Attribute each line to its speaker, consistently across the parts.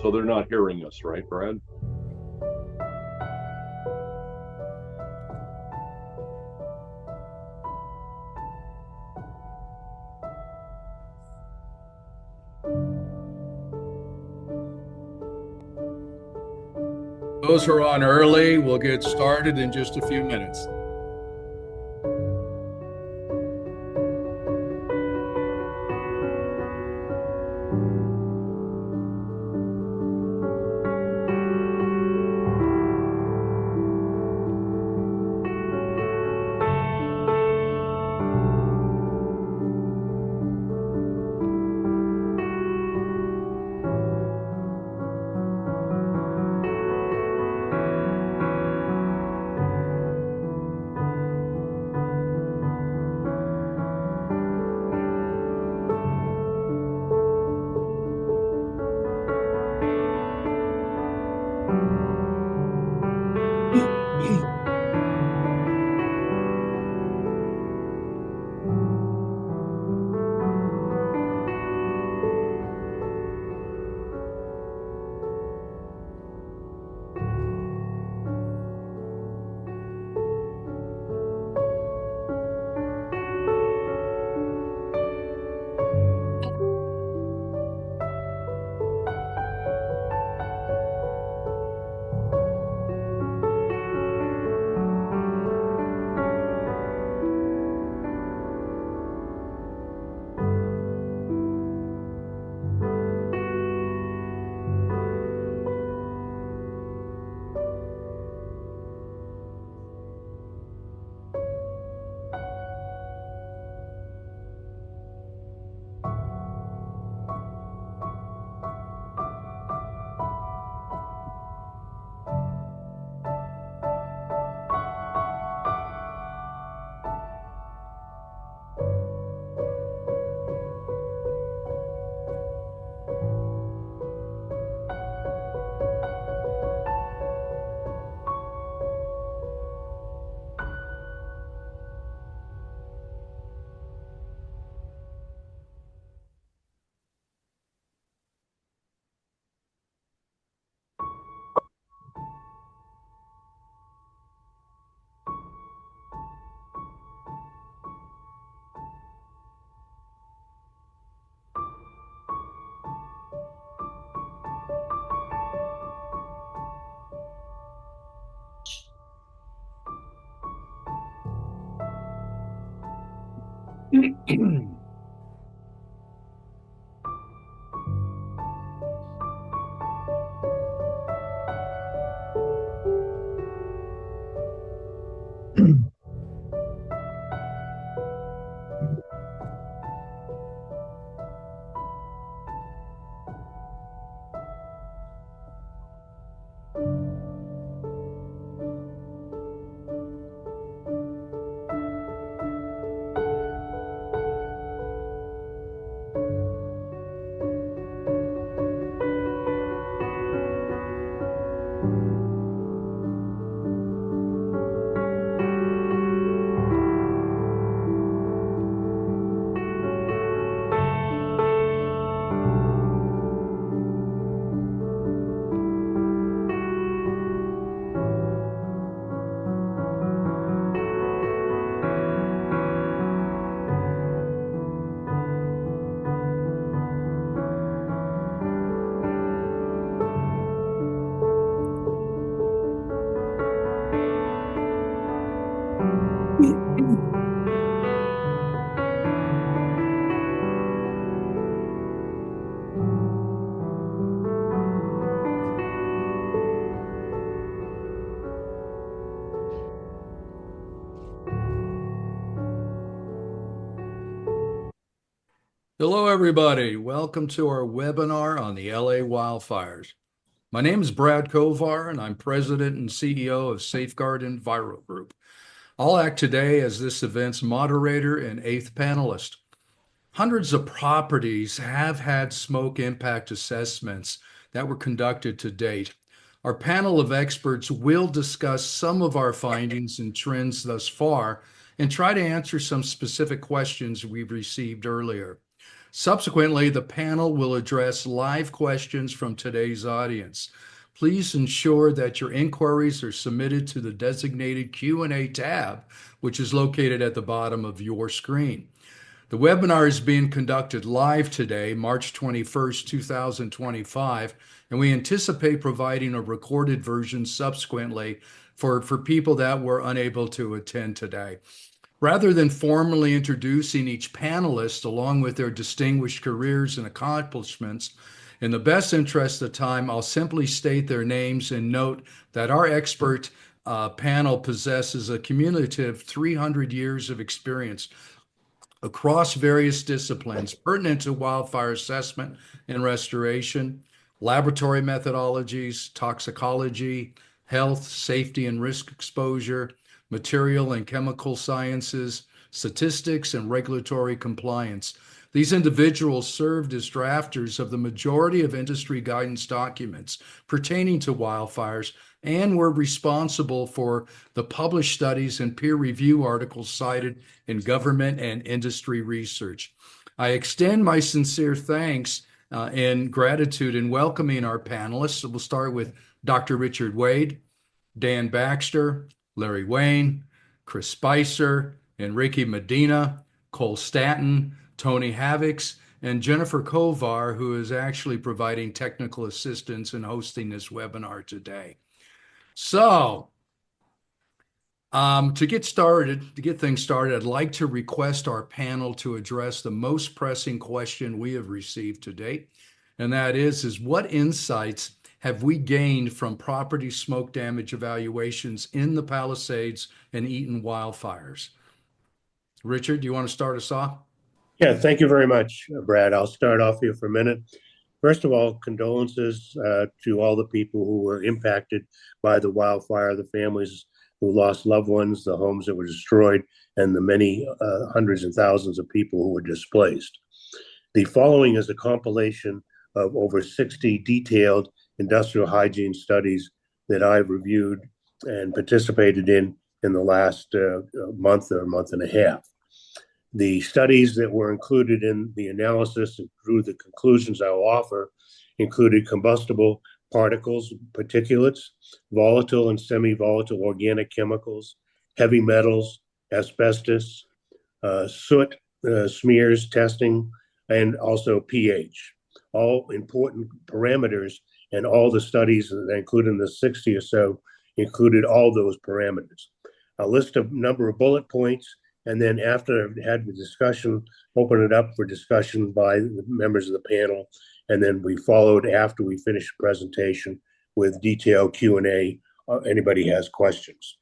Speaker 1: So they're not hearing us, right, Brad?
Speaker 2: Those who are on early, we'll get started in just a few minutes. Hello, everybody. Welcome to our webinar on the LA wildfires. My name is Brad Kovar, and I'm President and CEO of Safeguard Enviro Group. I'll act today as this event's moderator and eighth panelist. Hundreds of properties have had smoke impact assessments that were conducted to date. Our panel of experts will discuss some of our findings and trends thus far and try to answer some specific questions we've received earlier. Subsequently, the panel will address live questions from today's audience. Please ensure that your inquiries are submitted to the designated Q&A tab, which is located at the bottom of your screen. The webinar is being conducted live today, March 21st, 2025, and we anticipate providing a recorded version subsequently for people that were unable to attend today. Rather than formally introducing each panelist along with their distinguished careers and accomplishments, in the best interest of time, I'll simply state their names and note that our expert panel possesses a cumulative 300 years of experience across various disciplines pertinent to wildfire assessment and restoration, laboratory methodologies, toxicology, health, safety and risk exposure, material and chemical sciences, statistics, and regulatory compliance. These individuals served as drafters of the majority of industry guidance documents pertaining to wildfires and were responsible for the published studies and peer review articles cited in government and industry research. I extend my sincere thanks and gratitude in welcoming our panelists. So we'll start with Dr. Richard Wade, Dan Baxter, Larry Wayne, Chris Spicer, Enrique Medina, Cole Stanton, Tony Havix, and Jennifer Kovar, who is actually providing technical assistance and hosting this webinar today. So, to get things started, I'd like to request our panel to address the most pressing question we have received to date, and that is what insights have we gained from property smoke damage evaluations in the Palisades and Eaton wildfires? Richard, do you want to start us off?
Speaker 3: Yeah, thank you very much, Brad. I'll start off here for a minute. First of all, condolences to all the people who were impacted by the wildfire, the families who lost loved ones, the homes that were destroyed, and the many hundreds and thousands of people who were displaced. The following is a compilation of over 60 detailed industrial hygiene studies that I've reviewed and participated in the last month or month and a half. The studies that were included in the analysis and through the conclusions I will offer included combustible particles, particulates, volatile and semi-volatile organic chemicals, heavy metals, asbestos, soot smears testing, and also pH. All important parameters, and all the studies that included in the 60 or so included all those parameters. A list of number of bullet points, and then after I've had the discussion, open it up for discussion by the members of the panel, and then we followed after we finished the presentation with detailed Q&A. Anybody has questions.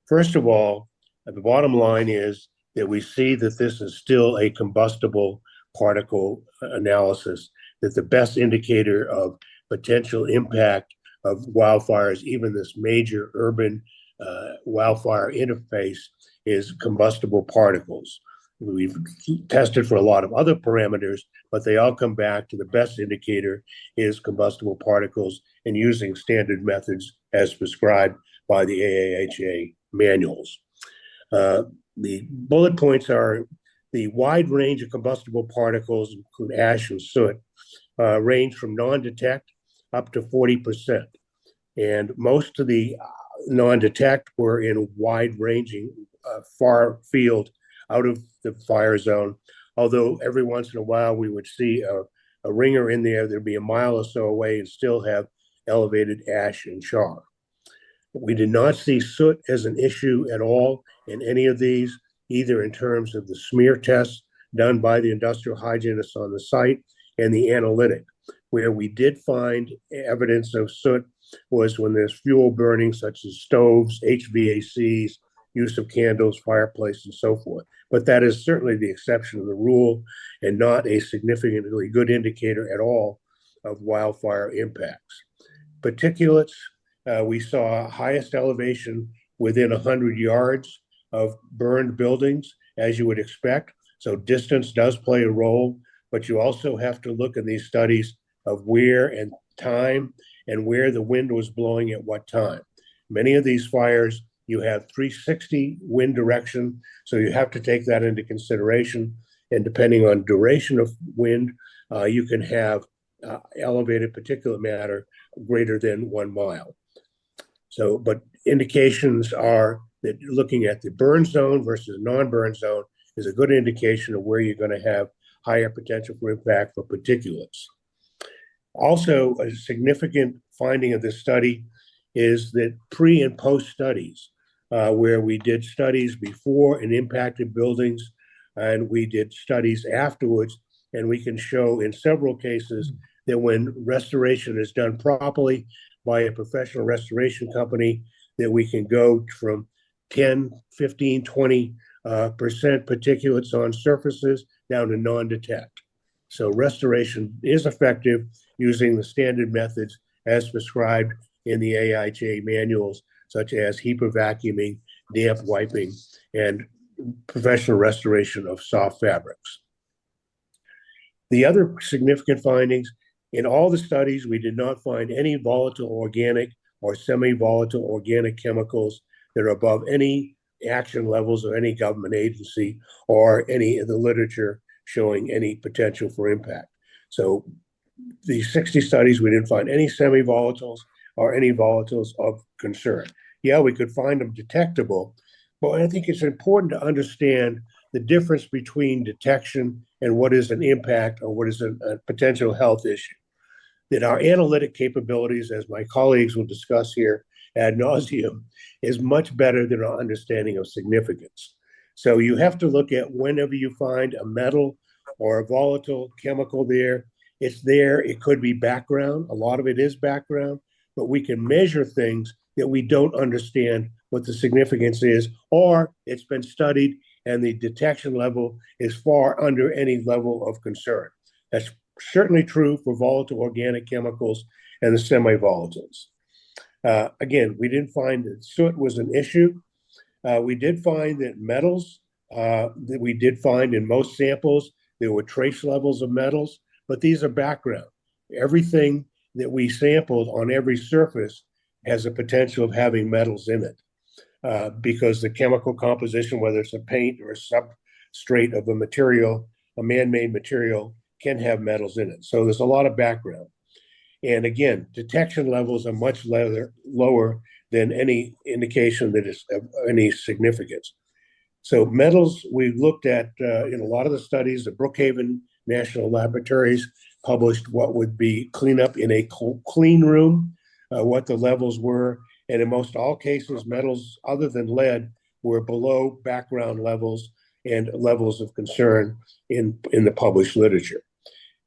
Speaker 3: First of all, the bottom line is that we see that this is still a combustible particle analysis, that the best indicator of potential impact of wildfires, even this major urban wildfire interface, is combustible particles. We've tested for a lot of other parameters, but they all come back to the best indicator is combustible particles, and using standard methods as prescribed by the AAHA manuals. The bullet points are the wide range of combustible particles, include ash and soot, range from non-detect up to 40%. And most of the non-detect were in wide-ranging, far field out of the fire zone, although every once in a while we would see a ringer in there, there'd be a mile or so away and still have elevated ash and char. We did not see soot as an issue at all in any of these, either in terms of the smear tests done by the industrial hygienists on the site and the analytic. Where we did find evidence of soot was when there's fuel burning, such as stoves, HVACs, use of candles, fireplace, and so forth. But that is certainly the exception of the rule and not a significantly good indicator at all of wildfire impacts. Particulates, we saw highest elevation within 100 yards of burned buildings, as you would expect. So distance does play a role, but you also have to look in these studies of where and time and where the wind was blowing at what time. Many of these fires, you have 360 wind direction, so you have to take that into consideration. and depending on duration of wind, you can have elevated particulate matter greater than 1 mile. So, but indications are that looking at the burn zone versus non-burn zone is a good indication of where you're going to have higher potential for impact for particulates. Also, a significant finding of this study is that pre and post studies, where we did studies before in impacted buildings and we did studies afterwards, and we can show in several cases that when restoration is done properly by a professional restoration company, that we can go from 10, 15, 20% particulates on surfaces down to non-detect. So restoration is effective using the standard methods as prescribed in the AIJ manuals, such as HEPA vacuuming, damp wiping, and professional restoration of soft fabrics. The other significant findings, in all the studies, we did not find any volatile organic or semi-volatile organic chemicals that are above any action levels of any government agency or any of the literature showing any potential for impact. So the 60 studies, we didn't find any semi-volatiles or any volatiles of concern. Yeah, we could find them detectable, but I think it's important to understand the difference between detection and what is an impact or what is a potential health issue. That our analytic capabilities, as my colleagues will discuss here ad nauseum, is much better than our understanding of significance. So you have to look at whenever you find a metal or a volatile chemical there, it's there, it could be background, a lot of it is background, but we can measure things that we don't understand what the significance is, or it's been studied and the detection level is far under any level of concern. That's certainly true for volatile organic chemicals and the semi-volatiles. Again, we didn't find that soot was an issue. We did find that metals, that we did find in most samples, there were trace levels of metals, but these are background. Everything that we sampled on every surface has a potential of having metals in it because the chemical composition, whether it's a paint or a substrate of a material, a man-made material, can have metals in it. So there's a lot of background. And again, detection levels are much lower than any indication that is of any significance. So metals, we looked at in a lot of the studies, the Brookhaven National Laboratories published what would be cleanup in a clean room, what the levels were. And in most all cases, metals other than lead were below background levels and levels of concern in the published literature.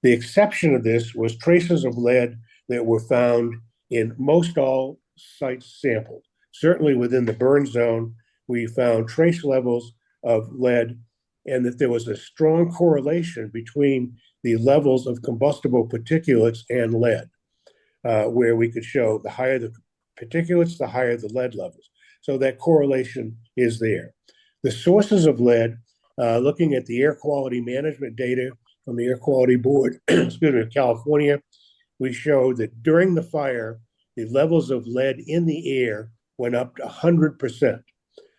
Speaker 3: The exception of this was traces of lead that were found in most all sites sampled. Certainly within the burn zone, we found trace levels of lead and that there was a strong correlation between the levels of combustible particulates and lead, where we could show the higher the particulates, the higher the lead levels. So that correlation is there. The sources of lead, looking at the air quality management data from the Air Quality Board, excuse me, of California, we showed that during the fire, the levels of lead in the air went up to 100%.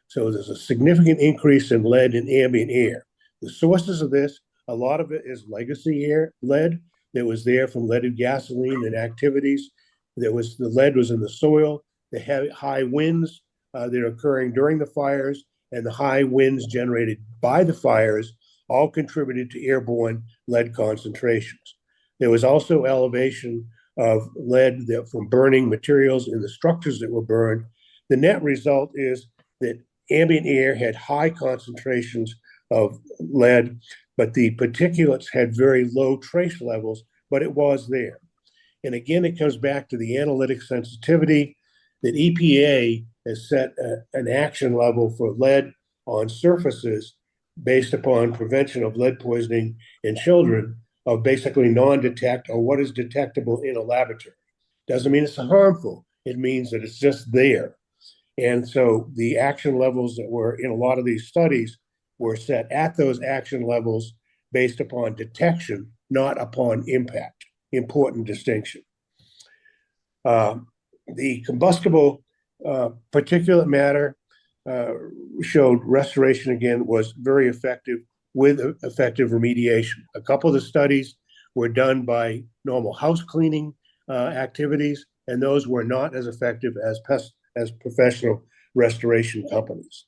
Speaker 3: So there's a significant increase in lead in ambient air. The sources of this, a lot of it is legacy air lead that was there from leaded gasoline and activities. The lead was in the soil, the high winds that are occurring during the fires, and the high winds generated by the fires all contributed to airborne lead concentrations. There was also elevation of lead from burning materials in the structures that were burned. The net result is that ambient air had high concentrations of lead, but the particulates had very low trace levels, but it was there. And again, it comes back to the analytic sensitivity that EPA has set an action level for lead on surfaces based upon prevention of lead poisoning in children of basically non-detect or what is detectable in a laboratory. Doesn't mean it's harmful. It means that it's just there. And so the action levels that were in a lot of these studies were set at those action levels based upon detection, not upon impact. Important distinction. The combustible particulate matter showed restoration again was very effective with effective remediation. A couple of the studies were done by normal house cleaning activities, and those were not as effective as professional restoration companies.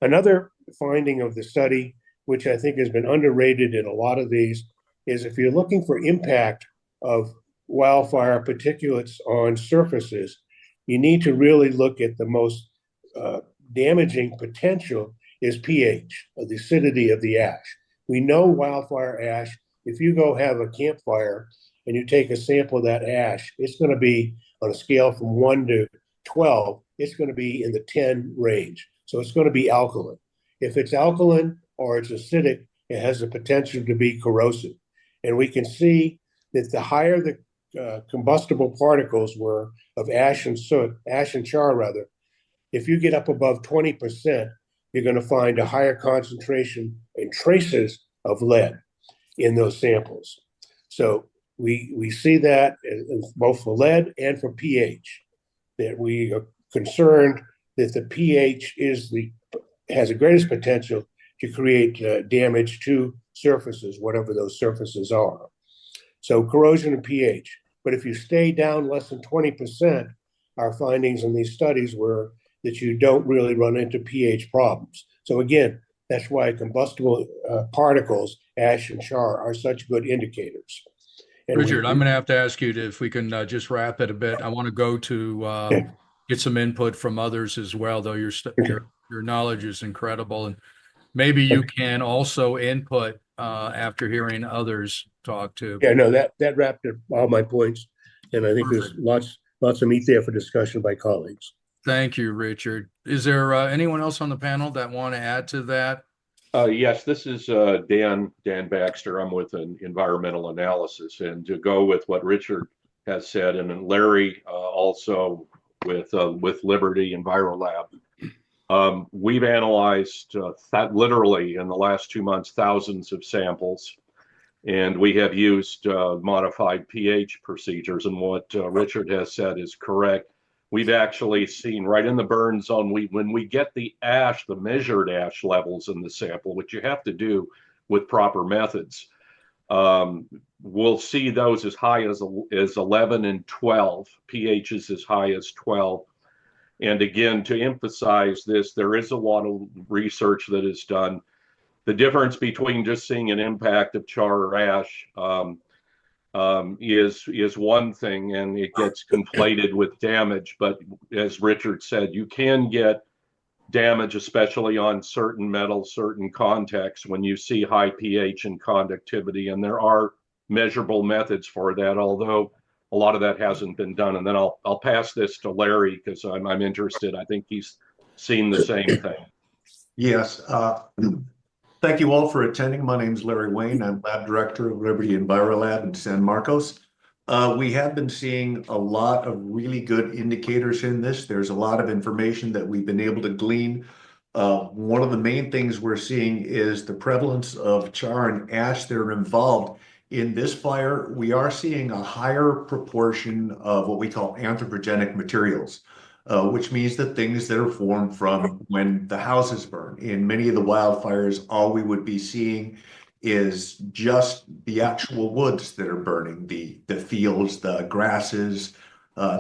Speaker 3: Another finding of the study, which I think has been underrated in a lot of these, is if you're looking for impact of wildfire particulates on surfaces, you need to really look at the most damaging potential is pH, or the acidity of the ash. We know wildfire ash, if you go have a campfire and you take a sample of that ash, it's going to be on a scale from 1 to 12, it's going to be in the 10 range. So it's going to be alkaline. If it's alkaline or it's acidic, it has the potential to be corrosive. And we can see that the higher the combustible particles were of ash and soot, ash and char rather, if you get up above 20%, you're going to find a higher concentration and traces of lead in those samples. So we see that both for lead and for pH, that we are concerned that the pH has the greatest potential to create damage to surfaces, whatever those surfaces are. So corrosion and pH. But if you stay down less than 20%, our findings in these studies were that you don't really run into pH problems. So again, that's why combustible particles, ash and char, are such good indicators. And
Speaker 2: Richard, I'm going to have to ask you if we can just wrap it a bit. I want to go to get some input from others as well, though your knowledge is incredible. And maybe you can also input after hearing others talk too.
Speaker 3: Yeah, no, that wrapped up all my points. And I think
Speaker 2: Perfect.
Speaker 3: There's lots of meat there for discussion by colleagues.
Speaker 2: Thank you, Richard. Is there anyone else on the panel that want to add to that?
Speaker 1: Yes, this is Dan Baxter. I'm with an environmental analysis, and to go with what Richard has said, and then Larry also with Liberty EnviroLab. We've analyzed literally in the last 2 months thousands of samples, and we have used modified pH procedures. And what Richard has said is correct. We've actually seen right in the burn zone, when we get the ash, the measured ash levels in the sample, which you have to do with proper methods, we'll see those as high as 11 and 12, pHs as high as 12. And again, to emphasize this, there is a lot of research that is done. The difference between just seeing an impact of char or ash is one thing, and it gets conflated with damage. But as Richard said, you can get damage, especially on certain metals, certain contexts, when you see high pH and conductivity, and there are measurable methods for that, although a lot of that hasn't been done. And then I'll pass this to Larry because I'm interested. I think he's seen the same thing.
Speaker 4: Yes. Thank you all for attending. My name is Larry Wayne. I'm lab director of Liberty EnviroLab in San Marcos. We have been seeing a lot of really good indicators in this. There's a lot of information that we've been able to glean. One of the main things we're seeing is the prevalence of char and ash that are involved in this fire. We are seeing a higher proportion of what we call anthropogenic materials, which means the things that are formed from when the houses burn. In many of the wildfires, all we would be seeing is just the actual woods that are burning, the fields, the grasses,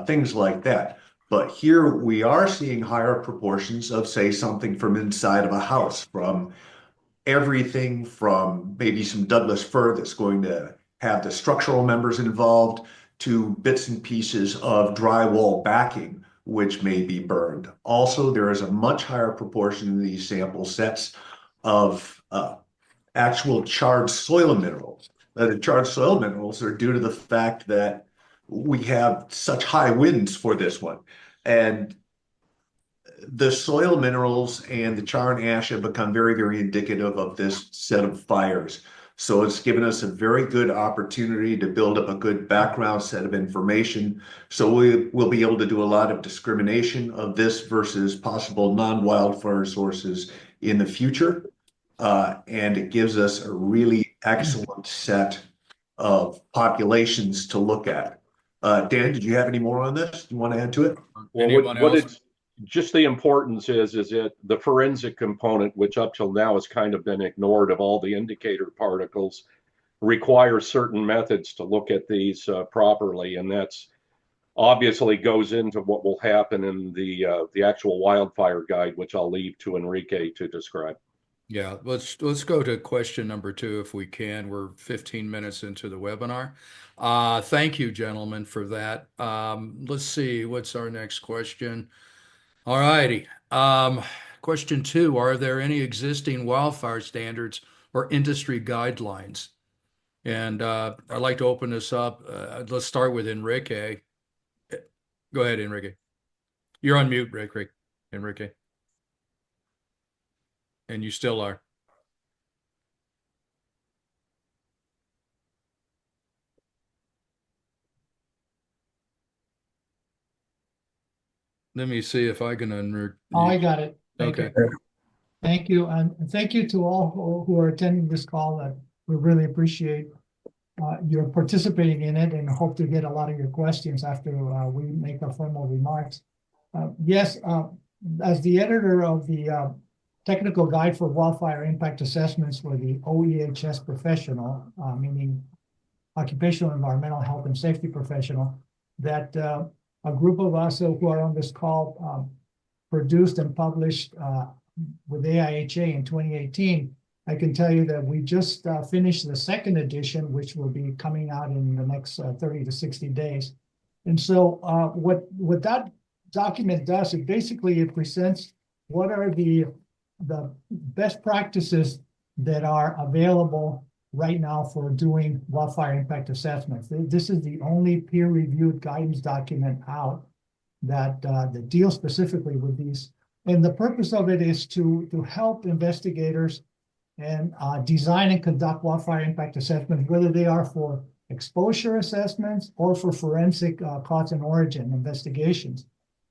Speaker 4: things like that. But here we are seeing higher proportions of, say, something from inside of a house, from everything from maybe some Douglas fir that's going to have the structural members involved to bits and pieces of drywall backing, which may be burned. Also, there is a much higher proportion in these sample sets of actual charred soil minerals. The charred soil minerals are due to the fact that we have such high winds for this one. And the soil minerals and the char and ash have become very, very indicative of this set of fires. So it's given us a very good opportunity to build up a good background set of information. So we will be able to do a lot of discrimination of this versus possible non-wildfire sources in the future. And it gives us a really excellent set of populations to look at. Dan, did you have any more on this? Do you want to add to it?
Speaker 1: Well, just the importance is it the forensic component, which up till now has kind of been ignored of all the indicator particles, requires certain methods to look at these properly, and that's obviously goes into what will happen in the actual wildfire guide, which I'll leave to Enrique to describe.
Speaker 2: Yeah, let's go to question number 2 if we can. We're 15 minutes into the webinar. Thank you, gentlemen, for that. Let's see, what's our next question? All righty. Question 2, are there any existing wildfire standards or industry guidelines? And I'd like to open this up. Let's start with Enrique. Go ahead, Enrique. You're on mute, Enrique. And you still are. Let me see if I can unmute.
Speaker 5: Oh, I got it.
Speaker 2: Okay.
Speaker 5: Thank you. And thank you to all who are attending this call. We really appreciate your participating in it and hope to get a lot of your questions after we make our formal remarks. Yes, as the editor of the Technical Guide for Wildfire Impact Assessments for the OEHS professional, meaning Occupational Environmental Health and Safety Professional, that a group of us who are on this call produced and published with AIHA in 2018. I can tell you that we just finished the second edition, which will be coming out in the next 30 to 60 days. And so what that document does, it presents what are the best practices that are available right now for doing wildfire impact assessments. This is the only peer-reviewed guidance document out that deals specifically with these. And the purpose of it is to help investigators and design and conduct wildfire impact assessments, whether they are for exposure assessments or for forensic cause and origin investigations.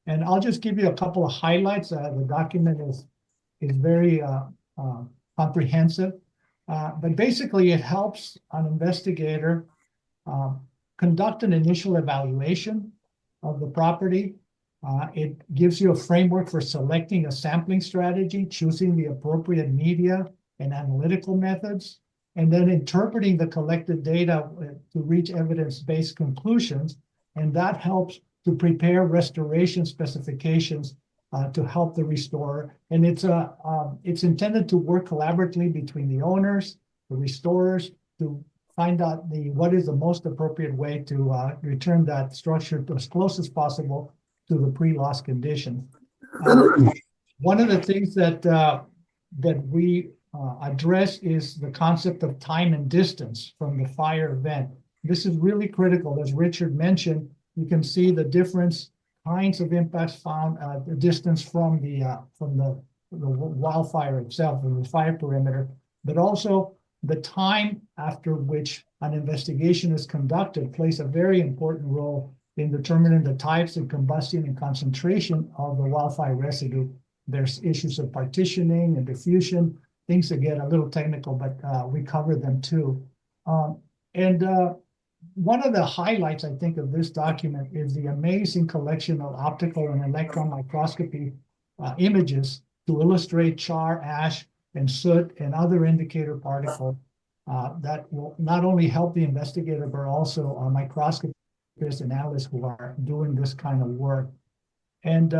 Speaker 5: And I'll just give you a couple of highlights. The document is very comprehensive, but basically it helps an investigator conduct an initial evaluation of the property. It gives you a framework for selecting a sampling strategy, choosing the appropriate media and analytical methods, and then interpreting the collected data to reach evidence-based conclusions. And that helps to prepare restoration specifications to help the restorer. And it's intended to work collaboratively between the owners, the restorers, to find out what is the most appropriate way to return that structure as close as possible to the pre-loss condition. One of the things that we address is the concept of time and distance from the fire event. This is really critical. As Richard mentioned, you can see the different kinds of impacts found at the distance from the wildfire itself, from the fire perimeter, but also the time after which an investigation is conducted plays a very important role in determining the types of combustion and concentration of the wildfire residue. There's issues of partitioning and diffusion, things that get a little technical, but we cover them too. One of the highlights, I think, of this document is the amazing collection of optical and electron microscopy images to illustrate char, ash, and soot and other indicator particles that will not only help the investigator, but also microscopists and analysts who are doing this kind of work. And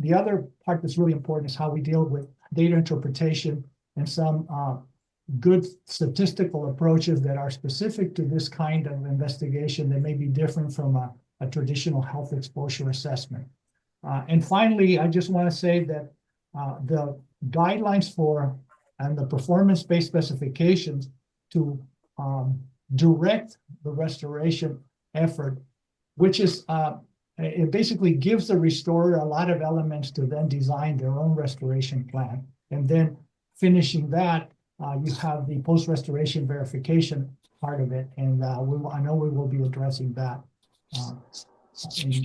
Speaker 5: the other part that's really important is how we deal with data interpretation and some good statistical approaches that are specific to this kind of investigation that may be different from a traditional health exposure assessment. And finally, I just want to say that the guidelines for and the performance-based specifications to direct the restoration effort, which is, it basically gives the restorer a lot of elements to then design their own restoration plan. And then finishing that, you have the post-restoration verification part of it. And I know we will be addressing that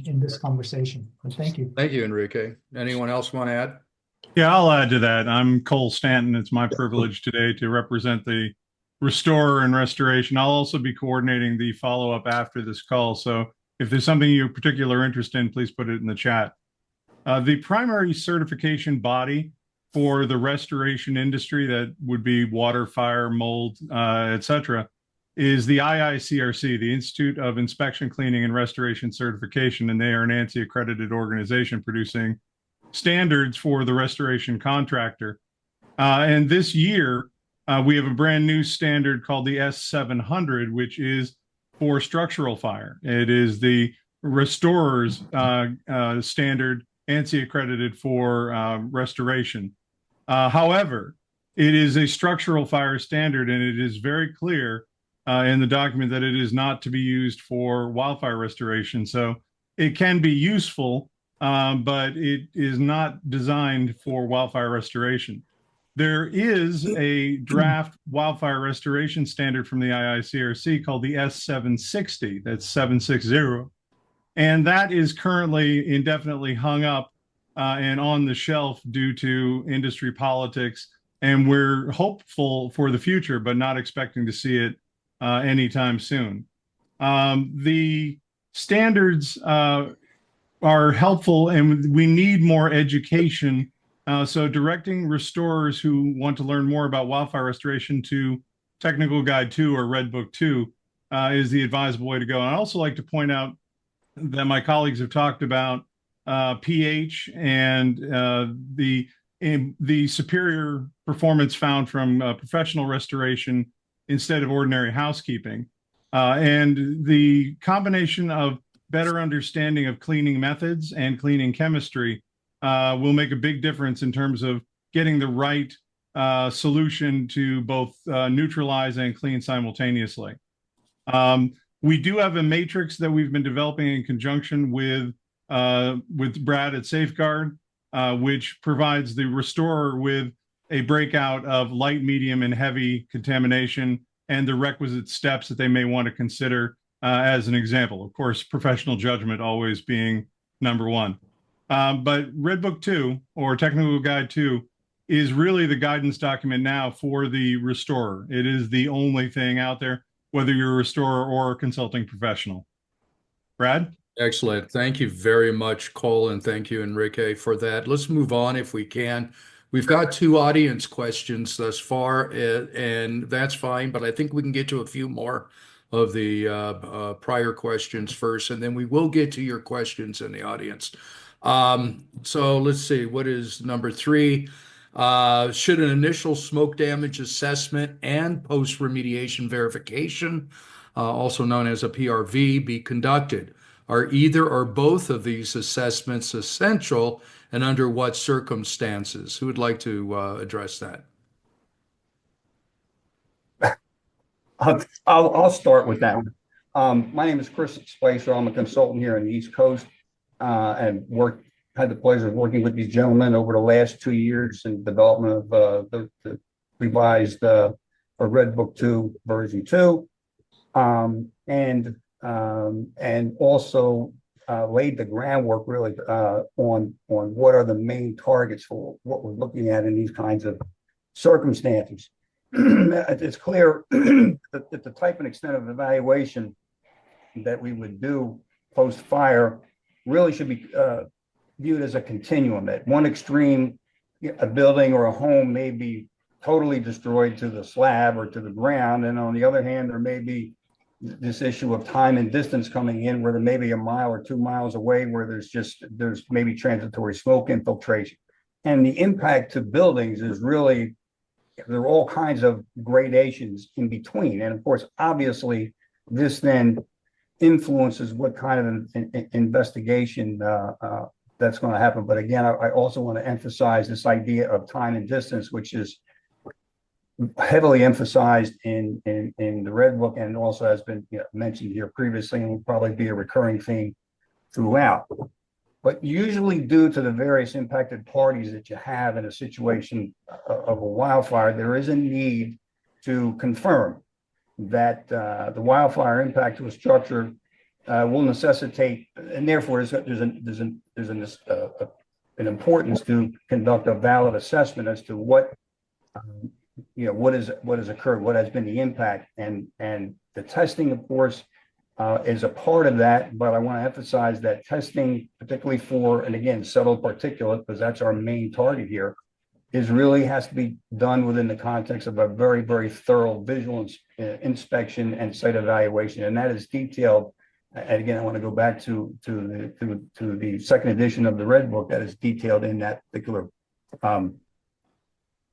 Speaker 5: in this conversation. But thank you.
Speaker 2: Thank you, Enrique. Anyone else want to add?
Speaker 6: Yeah, I'll add to that. I'm Cole Stanton. It's my privilege today to represent the restorer and restoration. I'll also be coordinating the follow-up after this call. So if there's something you're particular interest in, please put it in the chat. The primary certification body for the restoration industry, that would be water, fire, mold, etc., is the IICRC, the Institute of Inspection, Cleaning, and Restoration Certification, and they are an ANSI accredited organization producing standards for the restoration contractor. And this year, we have a brand new standard called the S700, which is for structural fire. It is the restorer's standard, ANSI accredited for restoration. However, it is a structural fire standard, and it is very clear in the document that it is not to be used for wildfire restoration. So it can be useful, but it is not designed for wildfire restoration. There is a draft wildfire restoration standard from the IICRC called the S760, that's 760. And that is currently indefinitely hung up and on the shelf due to industry politics. And we're hopeful for the future, but not expecting to see it anytime soon. The standards are helpful, and we need more education. So directing restorers who want to learn more about wildfire restoration to Technical Guide 2 or Red Book 2 is the advisable way to go. And I also like to point out that my colleagues have talked about pH and the superior performance found from professional restoration instead of ordinary housekeeping. And the combination of better understanding of cleaning methods and cleaning chemistry will make a big difference in terms of getting the right solution to both neutralize and clean simultaneously. We do have a matrix that we've been developing in conjunction with Brad at Safeguard, which provides the restorer with a breakout of light, medium, and heavy contamination and the requisite steps that they may want to consider as an example. Of course, professional judgment always being number one. But Red Book 2 or Technical Guide 2 is really the guidance document now for the restorer. It is the only thing out there, whether you're a restorer or a consulting professional. Brad?
Speaker 2: Excellent. Thank you very much, Cole, and thank you, Enrique, for that. Let's move on if we can. We've got 2 audience questions thus far, and that's fine, but I think we can get to a few more of the prior questions first, and then we will get to your questions in the audience. So let's see, what is number 3? Should an initial smoke damage assessment and post-remediation verification, also known as a PRV, be conducted? Are either or both of these assessments essential, and under what circumstances? Who would like to address that?
Speaker 7: I'll start with that one. My name is Chris Spicer. I'm a consultant here on the East Coast, and had the pleasure of working with these gentlemen over the last 2 years in development of the revised Red Book 2 version 2, and also laid the groundwork really on what are the main targets for what we're looking at in these kinds of circumstances. It's clear that the type and extent of evaluation that we would do post-fire really should be viewed as a continuum. At one extreme, a building or a home may be totally destroyed to the slab or to the ground, and on the other hand, there may be this issue of time and distance coming in where there may be a mile or 2 miles away where there's maybe transitory smoke infiltration. And the impact to buildings is really, there are all kinds of gradations in between. And of course, obviously, this then influences what kind of investigation that's going to happen. But again, I also want to emphasize this idea of time and distance, which is heavily emphasized in the Red Book, and also has been mentioned here previously, and will probably be a recurring theme throughout. But usually, due to the various impacted parties that you have in a situation of a wildfire, there is a need to confirm that the wildfire impact to a structure will necessitate, and therefore there's an importance to conduct a valid assessment as to what what has occurred, what has been the impact, and the testing, of course, is a part of that, but I want to emphasize that testing, particularly for, and again, settled particulate, because that's our main target here, is really has to be done within the context of a very, very thorough visual inspection and site evaluation, and that is detailed. And again, I want to go back to the second edition of the Red Book that is detailed in that particular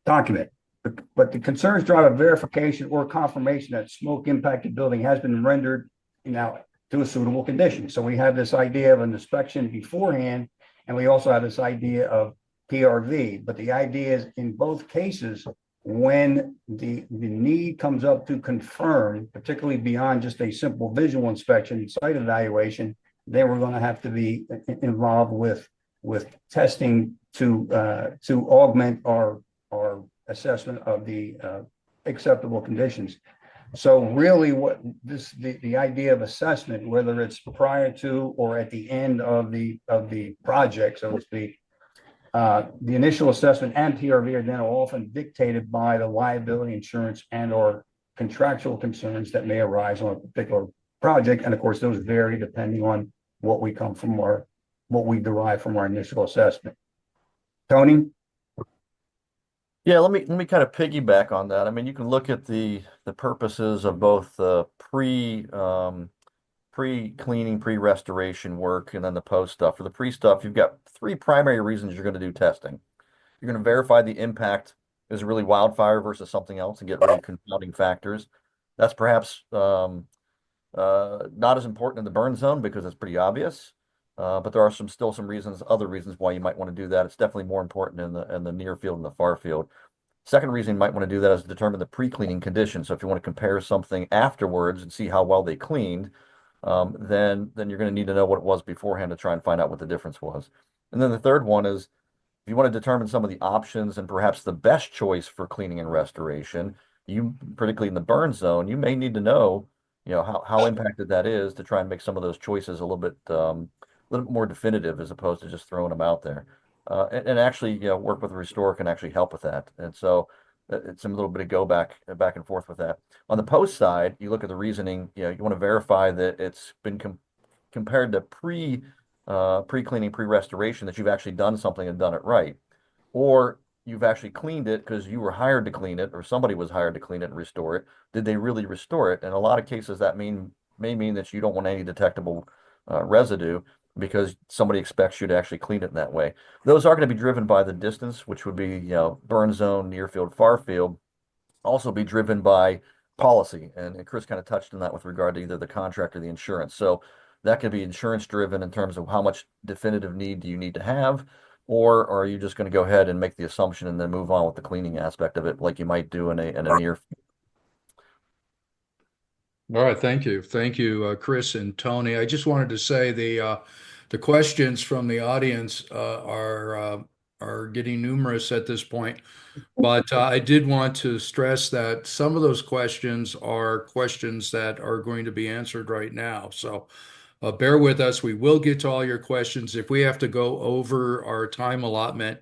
Speaker 7: document. But the concerns drive a verification or confirmation that smoke impacted building has been rendered now to a suitable condition. So we have this idea of an inspection beforehand, and we also have this idea of PRV. But the idea is in both cases, when the need comes up to confirm, particularly beyond just a simple visual inspection, site evaluation, then we're going to have to be involved with testing to augment our assessment of the acceptable conditions. So really what the idea of assessment, whether it's prior to or at the end of the project, so to speak, the initial assessment and PRV are then often dictated by the liability insurance and or contractual concerns that may arise on a particular project. And of course, those vary depending on what we derive from our initial assessment. Tony?
Speaker 8: Yeah, let me kind of piggyback on that. I mean, you can look at the purposes of both the pre-cleaning, pre-restoration work, and then the post stuff. For the pre stuff, you've got three primary reasons you're going to do testing. You're going to verify the impact is really wildfire versus something else and get rid of confounding factors. That's perhaps not as important in the burn zone because it's pretty obvious. But there are still some other reasons why you might want to do that. It's definitely more important in the near field and the far field. Second reason you might want to do that is determine the pre-cleaning condition. So if you want to compare something afterwards and see how well they cleaned, then you're going to need to know what it was beforehand to try and find out what the difference was. And then the third one is if you want to determine some of the options and perhaps the best choice for cleaning and restoration, particularly in the burn zone, you may need to know, how impacted that is to try and make some of those choices a little bit more definitive as opposed to just throwing them out there. And actually, work with a restorer can actually help with that. And so it's a little bit of go back and forth with that. On the post side, you look at the reasoning, you want to verify that it's been compared to pre-cleaning, pre-restoration, that you've actually done something and done it right. Or you've actually cleaned it because you were hired to clean it or somebody was hired to clean it and restore it. Did they really restore it? In a lot of cases, that may mean that you don't want any detectable residue because somebody expects you to actually clean it in that way. Those are going to be driven by the distance, which would be, burn zone, near field, far field. Also be driven by policy. And Chris kind of touched on that with regard to either the contract or the insurance. So that could be insurance driven in terms of how much definitive need do you need to have, or are you just going to go ahead and make the assumption and then move on with the cleaning aspect of it like you might do in a near.
Speaker 2: All right, thank you. Thank you, Chris and Tony. I just wanted to say the questions from the audience are getting numerous at this point, but I did want to stress that some of those questions are questions that are going to be answered right now. So bear with us. We will get to all your questions. If we have to go over our time allotment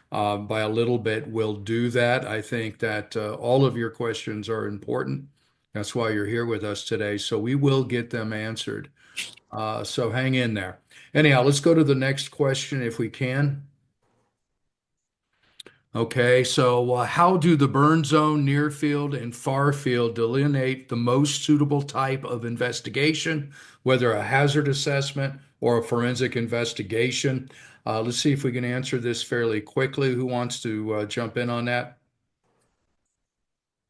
Speaker 2: by a little bit, we'll do that. I think that all of your questions are important. That's why you're here with us today. So we will get them answered. So hang in there. Anyhow, let's go to the next question if we can. Okay, so how do the burn zone, near field, and far field delineate the most suitable type of investigation, whether a hazard assessment or a forensic investigation? Let's see if we can answer this fairly quickly. Who wants to jump in on that?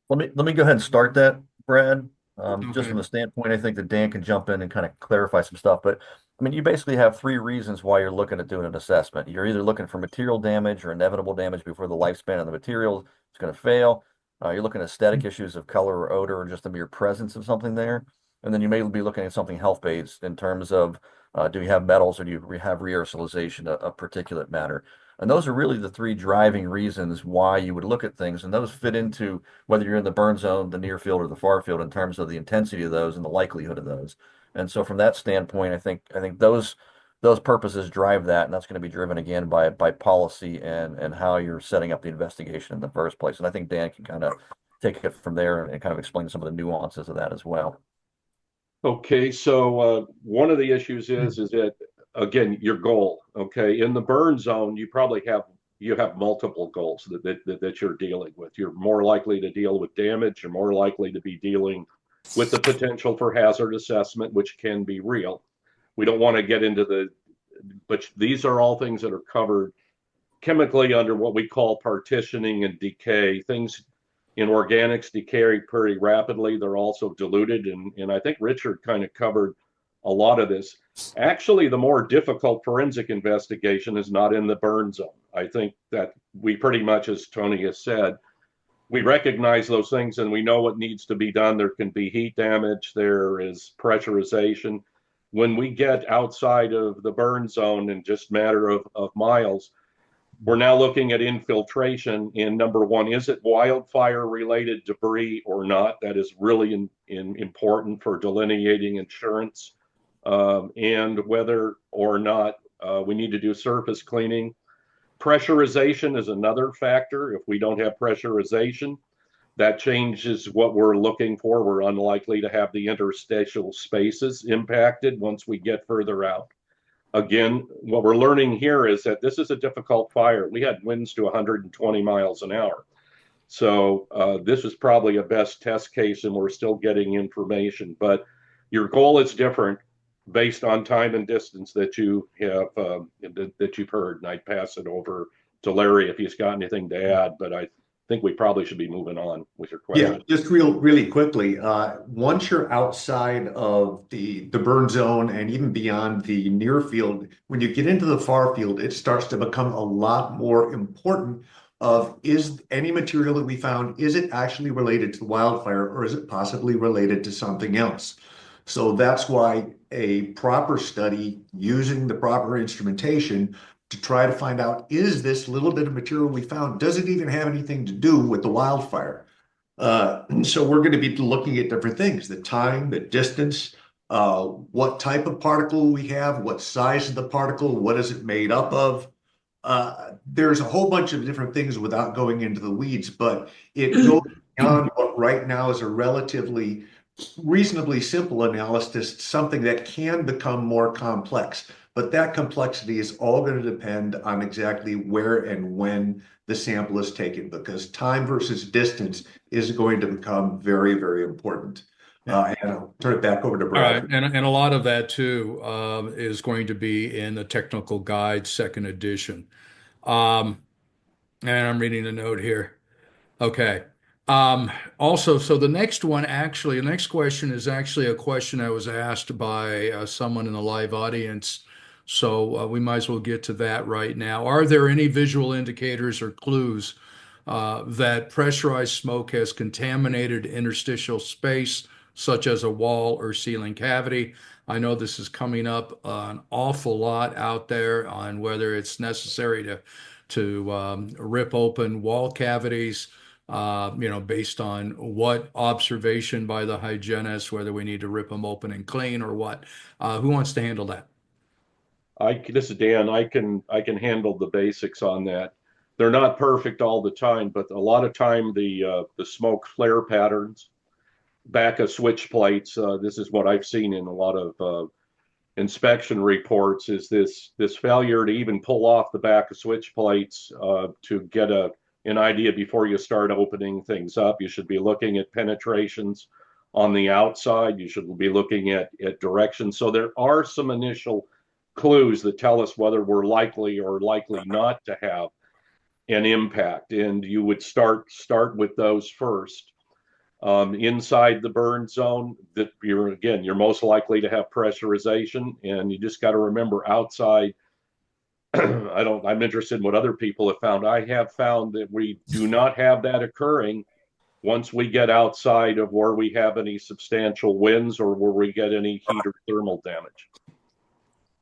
Speaker 8: Let me go ahead and start that, Brad.
Speaker 2: Okay.
Speaker 8: Just from the standpoint, I think that Dan can jump in and kind of clarify some stuff. But I mean, you basically have three reasons why you're looking at doing an assessment. You're either looking for material damage or inevitable damage before the lifespan of the material is going to fail. You're looking at aesthetic issues of color or odor or just the mere presence of something there. And then you may be looking at something health-based in terms of do you have metals or do you have reaerosolization of particulate matter? And those are really the three driving reasons why you would look at things. And those fit into whether you're in the burn zone, the near field, or the far field in terms of the intensity of those and the likelihood of those. And so from that standpoint, I think those purposes drive that, and that's going to be driven again by policy and how you're setting up the investigation in the first place. And I think Dan can kind of take it from there and kind of explain some of the nuances of that as well.
Speaker 1: Okay, so one of the issues is that again your goal. Okay, in the burn zone, you probably have multiple goals that you're dealing with. You're more likely to deal with damage. You're more likely to be dealing with the potential for hazard assessment, which can be real. We don't want to get into but these are all things that are covered chemically under what we call partitioning and decay. Things in organics decay pretty rapidly. They're also diluted. And I think Richard kind of covered a lot of this. Actually, the more difficult forensic investigation is not in the burn zone. I think that we pretty much, as Tony has said, we recognize those things and we know what needs to be done. There can be heat damage, there is pressurization. When we get outside of the burn zone in just a matter of miles, we're now looking at infiltration. And number one, is it wildfire related debris or not? That is really important for delineating insurance, and whether or not we need to do surface cleaning. Pressurization is another factor. If we don't have pressurization, that changes what we're looking for. We're unlikely to have the interstitial spaces impacted once we get further out. Again, what we're learning here is that this is a difficult fire. We had winds to 120 miles an hour. So this is probably a best test case, and we're still getting information. But your goal is different based on time and distance that you have that you've heard. And I'd pass it over to Larry if he's got anything to add. But I think we probably should be moving on with your question.
Speaker 4: Yeah, just really quickly. Once you're outside of the burn zone and even beyond the near field, when you get into the far field, it starts to become a lot more important of, is any material that we found, is it actually related to the wildfire, or is it possibly related to something else? So that's why a proper study using the proper instrumentation to try to find out, is this little bit of material we found, does it even have anything to do with the wildfire? So we're going to be looking at different things, the time, the distance, what type of particle we have, what size of the particle, what is it made up of? There's a whole bunch of different things without going into the weeds, but it goes beyond what right now is a relatively reasonably simple analysis, something that can become more complex. But that complexity is all going to depend on exactly where and when the sample is taken, because time versus distance is going to become very, very important. And I'll turn it back over to Brad.
Speaker 2: All right, and a lot of that too is going to be in the technical guide, second edition. And I'm reading the note here. Okay. Also, so the next question is actually a question that was asked by someone in the live audience. So we might as well get to that right now. Are there any visual indicators or clues that pressurized smoke has contaminated interstitial space, such as a wall or ceiling cavity? I know this is coming up an awful lot out there on whether it's necessary to rip open wall cavities, based on what observation by the hygienist, whether we need to rip them open and clean or what. Who wants to handle that?
Speaker 1: This is Dan. I can handle the basics on that. They're not perfect all the time, but a lot of time the smoke flare patterns back of switch plates. This is what I've seen in a lot of inspection reports. Is this failure to even pull off the back of switch plates to get an idea before you start opening things up. You should be looking at penetrations on the outside. You should be looking at directions. So there are some initial clues that tell us whether we're likely or likely not to have an impact. And you would start with those first. Inside the burn zone, that you're most likely to have pressurization, and you just got to remember outside. I'm interested in what other people have found. I have found that we do not have that occurring once we get outside of where we have any substantial winds or where we get any heat or thermal damage.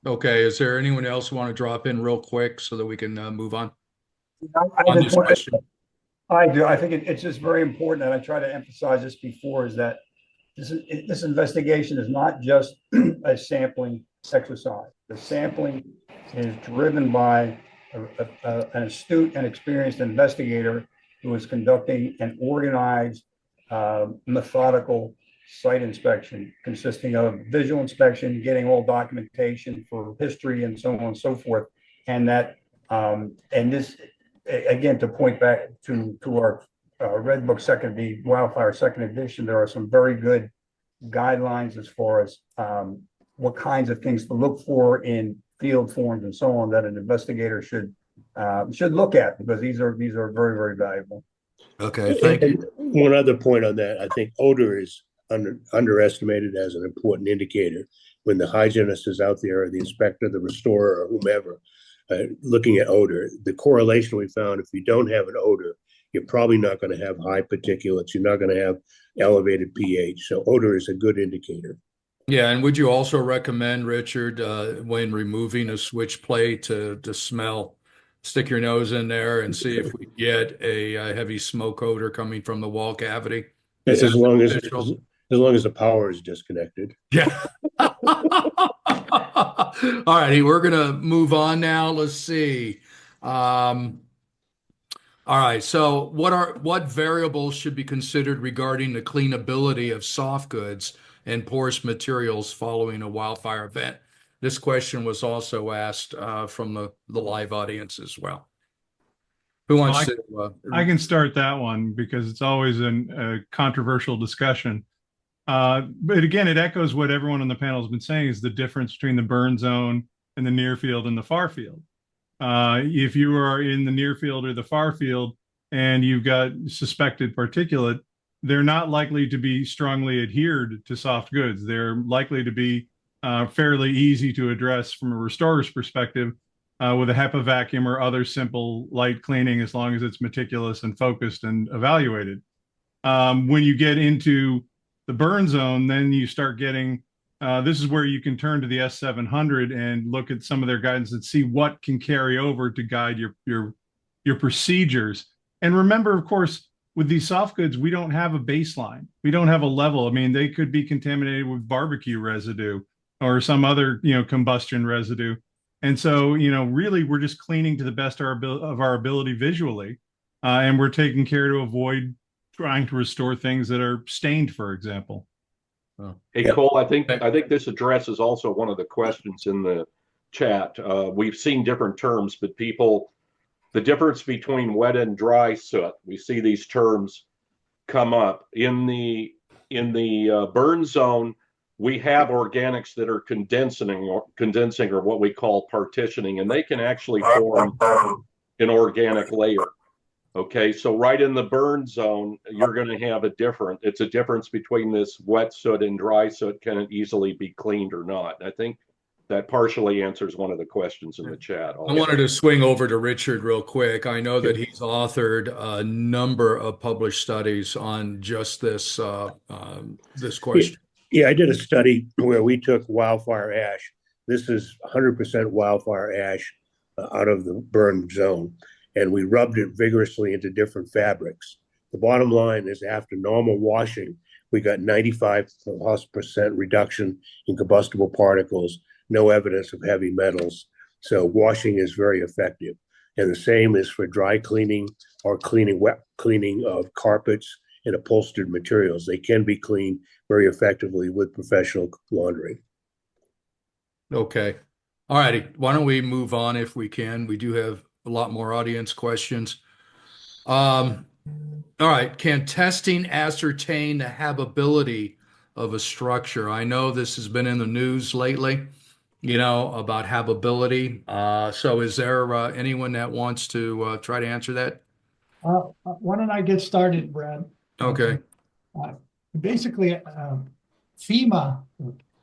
Speaker 2: Okay, is there anyone else who want to drop in real quick so that we can move on?
Speaker 7: I
Speaker 2: On this question.
Speaker 7: I do. I think it's just very important, and I try to emphasize this before, is that this investigation is not just a sampling exercise. The sampling is driven by an astute and experienced investigator who is conducting an organized, methodical site inspection consisting of visual inspection, getting all documentation for history and so on and so forth. And that, and this, again, to point back to our Red Book the Wildfire second edition, there are some very good guidelines as far as what kinds of things to look for in field forms and so on that an investigator should look at, because these are very, very valuable.
Speaker 2: Okay, thank you.
Speaker 3: And one other point on that, I think odor is underestimated as an important indicator. When the hygienist is out there, or the inspector, the restorer, or whomever, looking at odor, the correlation we found, if you don't have an odor, you're probably not going to have high particulates. You're not going to have elevated pH. So odor is a good indicator.
Speaker 2: Yeah, and would you also recommend, Richard, when removing a switch plate to smell, stick your nose in there and see if we get a heavy smoke odor coming from the wall cavity?
Speaker 3: As long as the power is disconnected.
Speaker 2: Yeah. All righty, we're gonna move on now. Let's see. All right, so what variables should be considered regarding the cleanability of soft goods and porous materials following a wildfire event? This question was also asked from the live audience as well. Who wants to?
Speaker 6: I can start that one because it's always a controversial discussion. But again, it echoes what everyone on the panel has been saying, is the difference between the burn zone and the near field and the far field. If you are in the near field or the far field and you've got suspected particulate, they're not likely to be strongly adhered to soft goods. They're likely to be fairly easy to address from a restorer's perspective with a HEPA vacuum or other simple light cleaning, as long as it's meticulous and focused and evaluated. When you get into the burn zone, then you start getting, this is where you can turn to the S700 and look at some of their guidance and see what can carry over to guide your procedures. And remember, of course, with these soft goods, we don't have a baseline. We don't have a level. I mean, they could be contaminated with barbecue residue or some other, combustion residue. And so, really, we're just cleaning to the best of our ability visually. And we're taking care to avoid trying to restore things that are stained, for example.
Speaker 1: Hey, Cole, I think this addresses also one of the questions in the chat. We've seen different terms, but the difference between wet and dry soot, we see these terms come up. In the burn zone, we have organics that are condensing or what we call partitioning, and they can actually form an organic layer. Okay, so right in the burn zone, you're going to have it's a difference between this wet soot and dry soot. Can it easily be cleaned or not? I think that partially answers one of the questions in the chat also.
Speaker 2: I wanted to swing over to Richard real quick. I know that he's authored a number of published studies on just this question.
Speaker 3: Yeah, I did a study where we took wildfire ash. This is 100% wildfire ash out of the burn zone, and we rubbed it vigorously into different fabrics. The bottom line is, after normal washing, we got 95% reduction in combustible particles, no evidence of heavy metals. So washing is very effective. And the same is for dry cleaning or wet cleaning of carpets and upholstered materials. They can be cleaned very effectively with professional laundry.
Speaker 2: Okay. All righty. Why don't we move on if we can? We do have a lot more audience questions. All right. Can testing ascertain the habitability of a structure? I know this has been in the news lately, about habitability. So is there anyone that wants to try to answer that?
Speaker 5: Why don't I get started, Brad?
Speaker 2: Okay.
Speaker 5: Basically, FEMA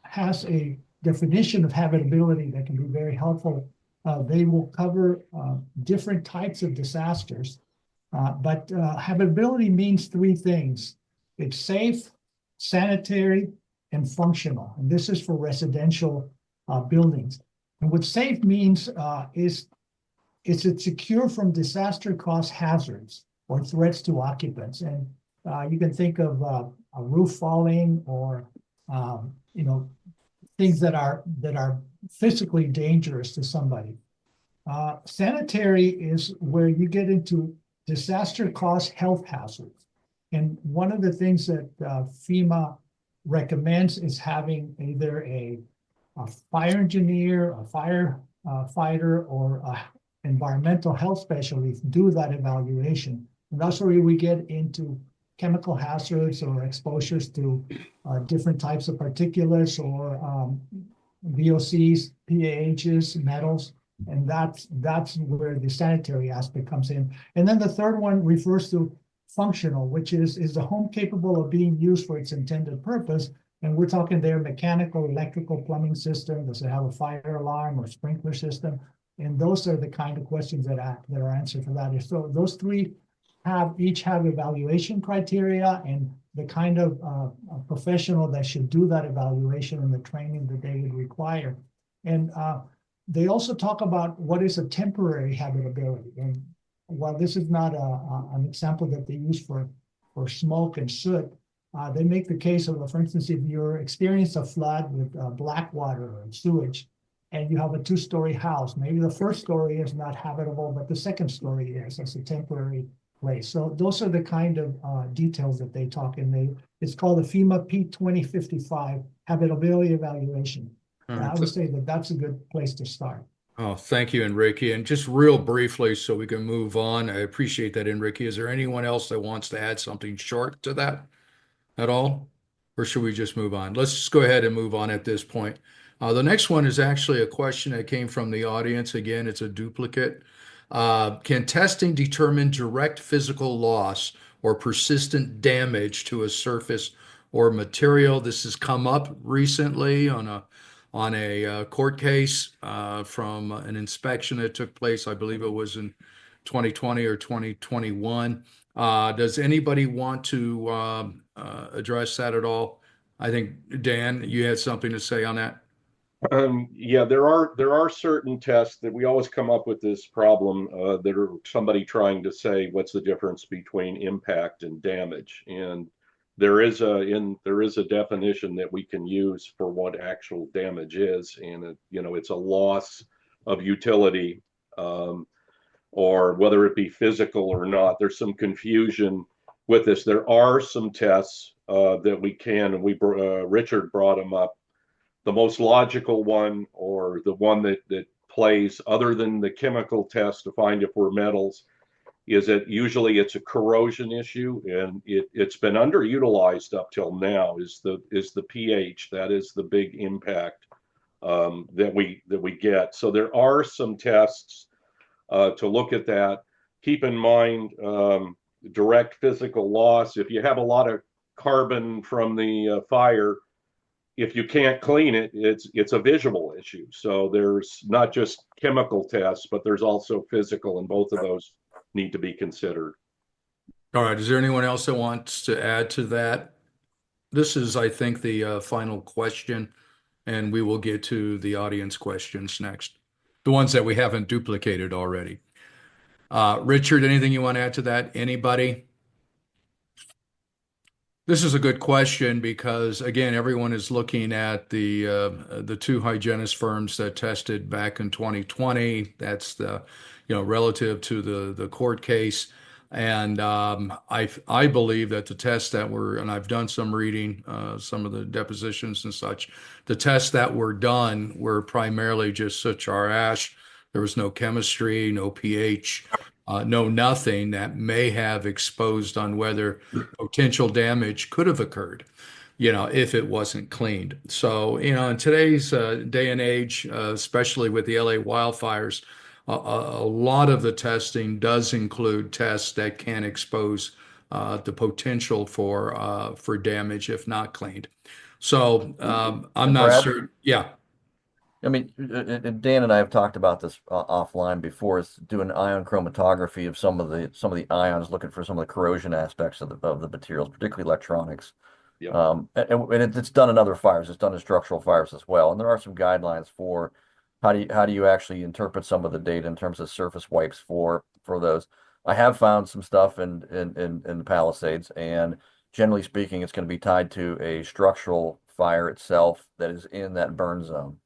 Speaker 5: has a definition of habitability that can be very helpful. They will cover different types of disasters, but habitability means three things. It's safe, sanitary, and functional. And this is for residential buildings. And what safe means is it's secure from disaster-caused hazards or threats to occupants. And you can think of a roof falling or things that are physically dangerous to somebody. Sanitary is where you get into disaster-caused health hazards. And one of the things that FEMA recommends is having either a fire engineer, a fire fighter, or a environmental health specialist do that evaluation. And that's where we get into chemical hazards or exposures to different types of particulates or VOCs, PAHs, metals. And that's where the sanitary aspect comes in. And then the third one refers to functional, which is the home capable of being used for its intended purpose. And we're talking there mechanical, electrical, plumbing system. Does it have a fire alarm or sprinkler system? And those are the kind of questions that are answered for that. So those three each have evaluation criteria and the kind of professional that should do that evaluation and the training that they would require. And they also talk about what is a temporary habitability. And while this is not an example that they use for smoke and soot, they make the case of, for instance, if you're experiencing a flood with black water and sewage, and you have a two-story house, maybe the first story is not habitable, but the second story is as a temporary place. So those are the kind of details that they talk in. It's called the FEMA P2055 habitability evaluation.
Speaker 2: All
Speaker 5: And
Speaker 2: right.
Speaker 5: I would say that that's a good place to start.
Speaker 2: Oh, thank you, Enrique. And just real briefly, so we can move on. I appreciate that, Enrique. Is there anyone else that wants to add something short to that at all? Or should we just move on? Let's just go ahead and move on at this point. The next one is actually a question that came from the audience. Again, it's a duplicate. Can testing determine direct physical loss or persistent damage to a surface or material? This has come up recently on a court case from an inspection that took place. I believe it was in 2020 or 2021. Does anybody want to address that at all? I think, Dan, you had something to say on that.
Speaker 1: Yeah, there are certain tests that we always come up with this problem that are somebody trying to say what's the difference between impact and damage, and there is a definition that we can use for what actual damage is, and it's a loss of utility, or whether it be physical or not. There's some confusion with this. There are some tests that we can, and Richard brought them up. The most logical one, or the one that plays other than the chemical test to find if we're metals, is that usually it's a corrosion issue, and it's been underutilized up till now. Is the pH. That is the big impact that we get. So there are some tests to look at that. Keep in mind direct physical loss. If you have a lot of carbon from the fire, if you can't clean it, it's a visual issue. So there's not just chemical tests, but there's also physical, and both of those need to be considered.
Speaker 2: All right. Is there anyone else that wants to add to that? This is, I think, the final question, and we will get to the audience questions next, the ones that we haven't duplicated already. Richard, anything you want to add to that? Anybody? This is a good question because, again, everyone is looking at the two hygienist firms that tested back in 2020. That's relative to the court case, and I believe that the tests that were, and I've done some reading, some of the depositions and such. The tests that were done were primarily just soot, char, ash. There was no chemistry, no pH. No nothing that may have exposed on whether potential damage could have occurred, if it wasn't cleaned. So, in today's day and age, especially with the LA wildfires, a lot of the testing does include tests that can expose the potential for damage if not cleaned. So I'm not
Speaker 8: Brad?
Speaker 2: certain. Yeah.
Speaker 8: I mean, Dan and I have talked about this offline before. Is doing ion chromatography of some of the ions, looking for some of the corrosion aspects of the materials, particularly electronics.
Speaker 1: Yeah.
Speaker 8: And it's done in other fires. It's done in structural fires as well. And there are some guidelines for how do you actually interpret some of the data in terms of surface wipes for those. I have found some stuff in the Palisades, and generally speaking, it's going to be tied to a structural fire itself that is in that burn zone.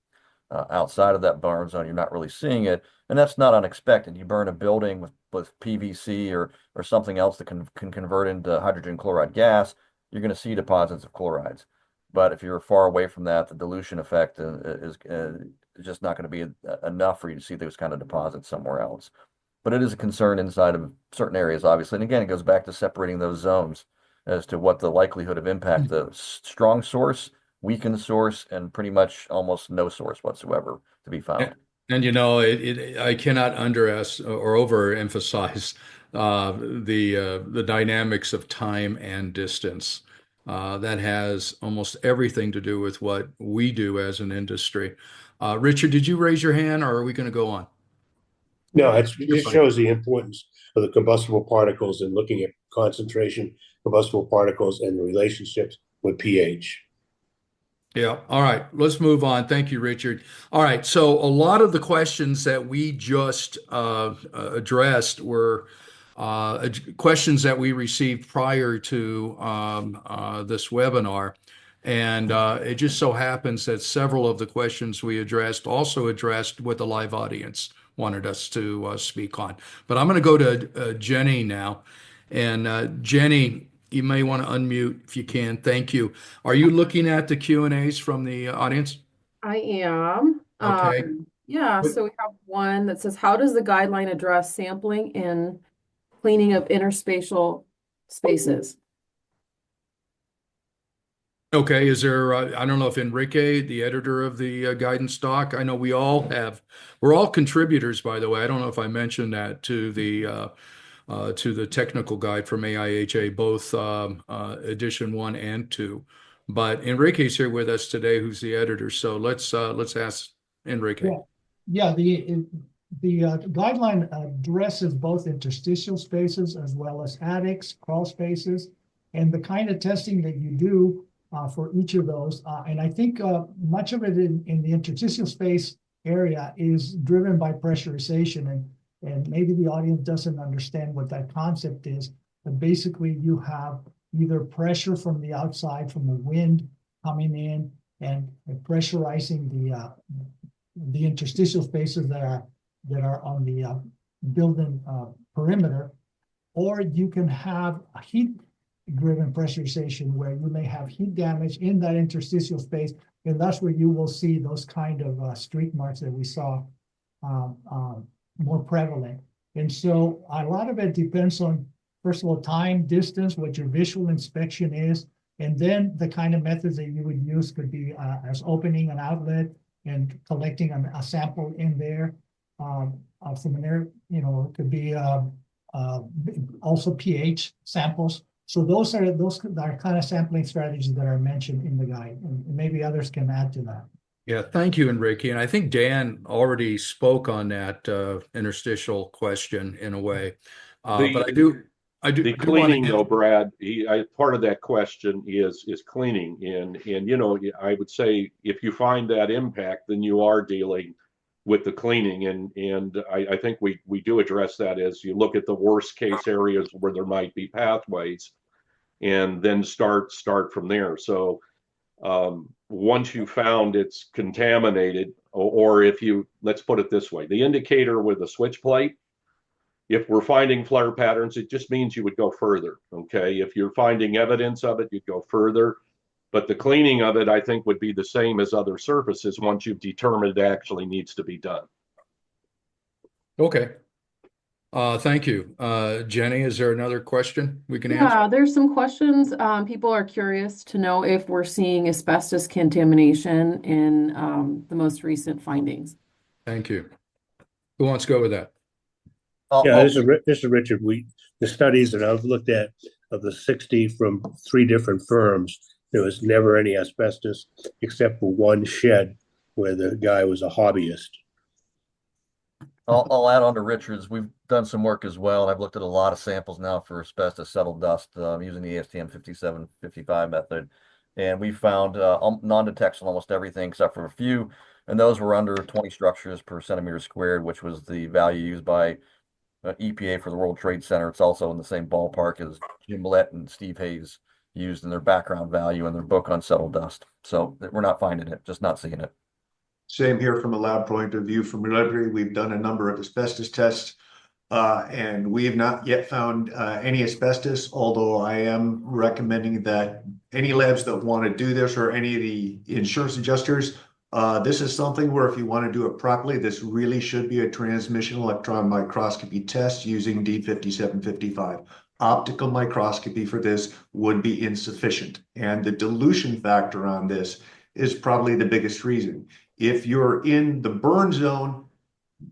Speaker 8: Outside of that burn zone, you're not really seeing it, and that's not unexpected. You burn a building with PVC or something else that can convert into hydrogen chloride gas, you're going to see deposits of chlorides. But if you're far away from that, the dilution effect is just not going to be enough for you to see those kind of deposits somewhere else. But it is a concern inside of certain areas, obviously. And again, it goes back to separating those zones as to what the likelihood of impact, the strong source, weakened source, and pretty much almost no source whatsoever to be found.
Speaker 2: And you know, I cannot underestimate or overemphasize the dynamics of time and distance. That has almost everything to do with what we do as an industry. Richard, did you raise your hand, or are we going to go on?
Speaker 3: No, it shows the importance of the combustible particles and looking at concentration, combustible particles, and the relationships with pH.
Speaker 2: Yeah. All right. Let's move on. Thank you, Richard. All right. So a lot of the questions that we just addressed were questions that we received prior to this webinar. And it just so happens that several of the questions we addressed also addressed what the live audience wanted us to speak on. But I'm going to go to Jenny now. And Jenny, you may want to unmute if you can. Thank you. Are you looking at the Q&As from the audience?
Speaker 9: I am.
Speaker 2: Okay.
Speaker 9: Yeah, so we have one that says, how does the guideline address sampling and cleaning of interspatial spaces?
Speaker 2: Okay, is there, I don't know if Enrique, the editor of the guidance doc, I know we're all contributors, by the way. I don't know if I mentioned that to the technical guide from AIHA, both edition 1 and 2. But Enrique's here with us today, who's the editor. So let's ask Enrique.
Speaker 5: Yeah, the guideline addresses both interstitial spaces as well as attics, crawl spaces, and the kind of testing that you do for each of those. And I think much of it in the interstitial space area is driven by pressurization. And maybe the audience doesn't understand what that concept is, but basically you have either pressure from the outside, from the wind coming in and pressurizing the interstitial spaces that are on the building perimeter, or you can have a heat-driven pressurization where you may have heat damage in that interstitial space, and that's where you will see those kind of streak marks that we saw more prevalent. And so a lot of it depends on, first of all, time, distance, what your visual inspection is, and then the kind of methods that you would use could be as opening an outlet and collecting a sample in there from an air, it could be also pH samples. So those are kind of sampling strategies that are mentioned in the guide, and maybe others can add to that.
Speaker 2: Yeah, thank you, Enrique. And I think Dan already spoke on that interstitial question in a way. But I do.
Speaker 1: The cleaning, though, Brad, part of that question is cleaning. And I would say if you find that impact, then you are dealing with the cleaning. And I think we do address that as you look at the worst case areas where there might be pathways, and then start from there. So once you found it's contaminated, or if let's put it this way, the indicator with a switch plate, if we're finding flare patterns, it just means you would go further, okay? If you're finding evidence of it, you'd go further. But the cleaning of it, I think, would be the same as other surfaces once you've determined it actually needs to be done.
Speaker 2: Okay. Thank you. Jenny, is there another question we can answer?
Speaker 9: Yeah, there's some questions. People are curious to know if we're seeing asbestos contamination in the most recent findings.
Speaker 2: Thank you. Who wants to go with that?
Speaker 3: Yeah, this is Richard. The studies that I've looked at of the 60 from 3 different firms, there was never any asbestos except for one shed where the guy was a hobbyist.
Speaker 8: I'll add on to Richard's. We've done some work as well, and I've looked at a lot of samples now for asbestos settled dust using the ASTM 5755 method, and we found non-detection almost everything except for a few, and those were under 20 structures per centimeter squared, which was the value used by EPA for the World Trade Center. It's also in the same ballpark as Jim Millett and Steve Hayes used in their background value in their book on settled dust. So we're not finding it, just not seeing it.
Speaker 4: Same here from a lab point of view. From Liberty, we've done a number of asbestos tests. And we have not yet found any asbestos, although I am recommending that any labs that want to do this or any of the insurance adjusters, this is something where if you want to do it properly, this really should be a transmission electron microscopy test using D5755. Optical microscopy for this would be insufficient. And the dilution factor on this is probably the biggest reason. If you're in the burn zone,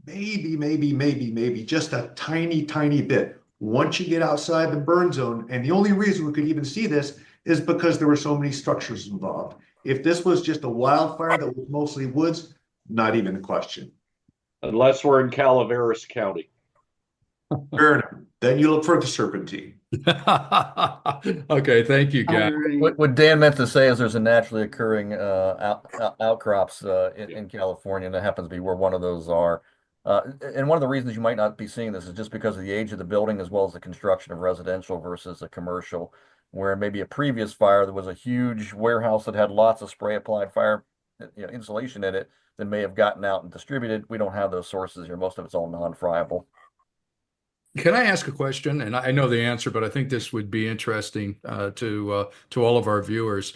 Speaker 4: maybe just a tiny bit. Once you get outside the burn zone, and the only reason we could even see this is because there were so many structures involved. If this was just a wildfire that was mostly woods, not even a question.
Speaker 1: Unless we're in Calaveras County.
Speaker 4: Fair enough. Then you look for the serpentine.
Speaker 2: Okay, thank you,
Speaker 9: All
Speaker 2: guys.
Speaker 9: right.
Speaker 8: What Dan meant to say is there's a naturally occurring outcrops in California, and that happens to be where one of those are. And one of the reasons you might not be seeing this is just because of the age of the building as well as the construction of residential versus a commercial, where maybe a previous fire there was a huge warehouse that had lots of spray applied fire insulation in it that may have gotten out and distributed. We don't have those sources here. Most of it's all non-friable.
Speaker 2: Can I ask a question? And I know the answer, but I think this would be interesting to all of our viewers.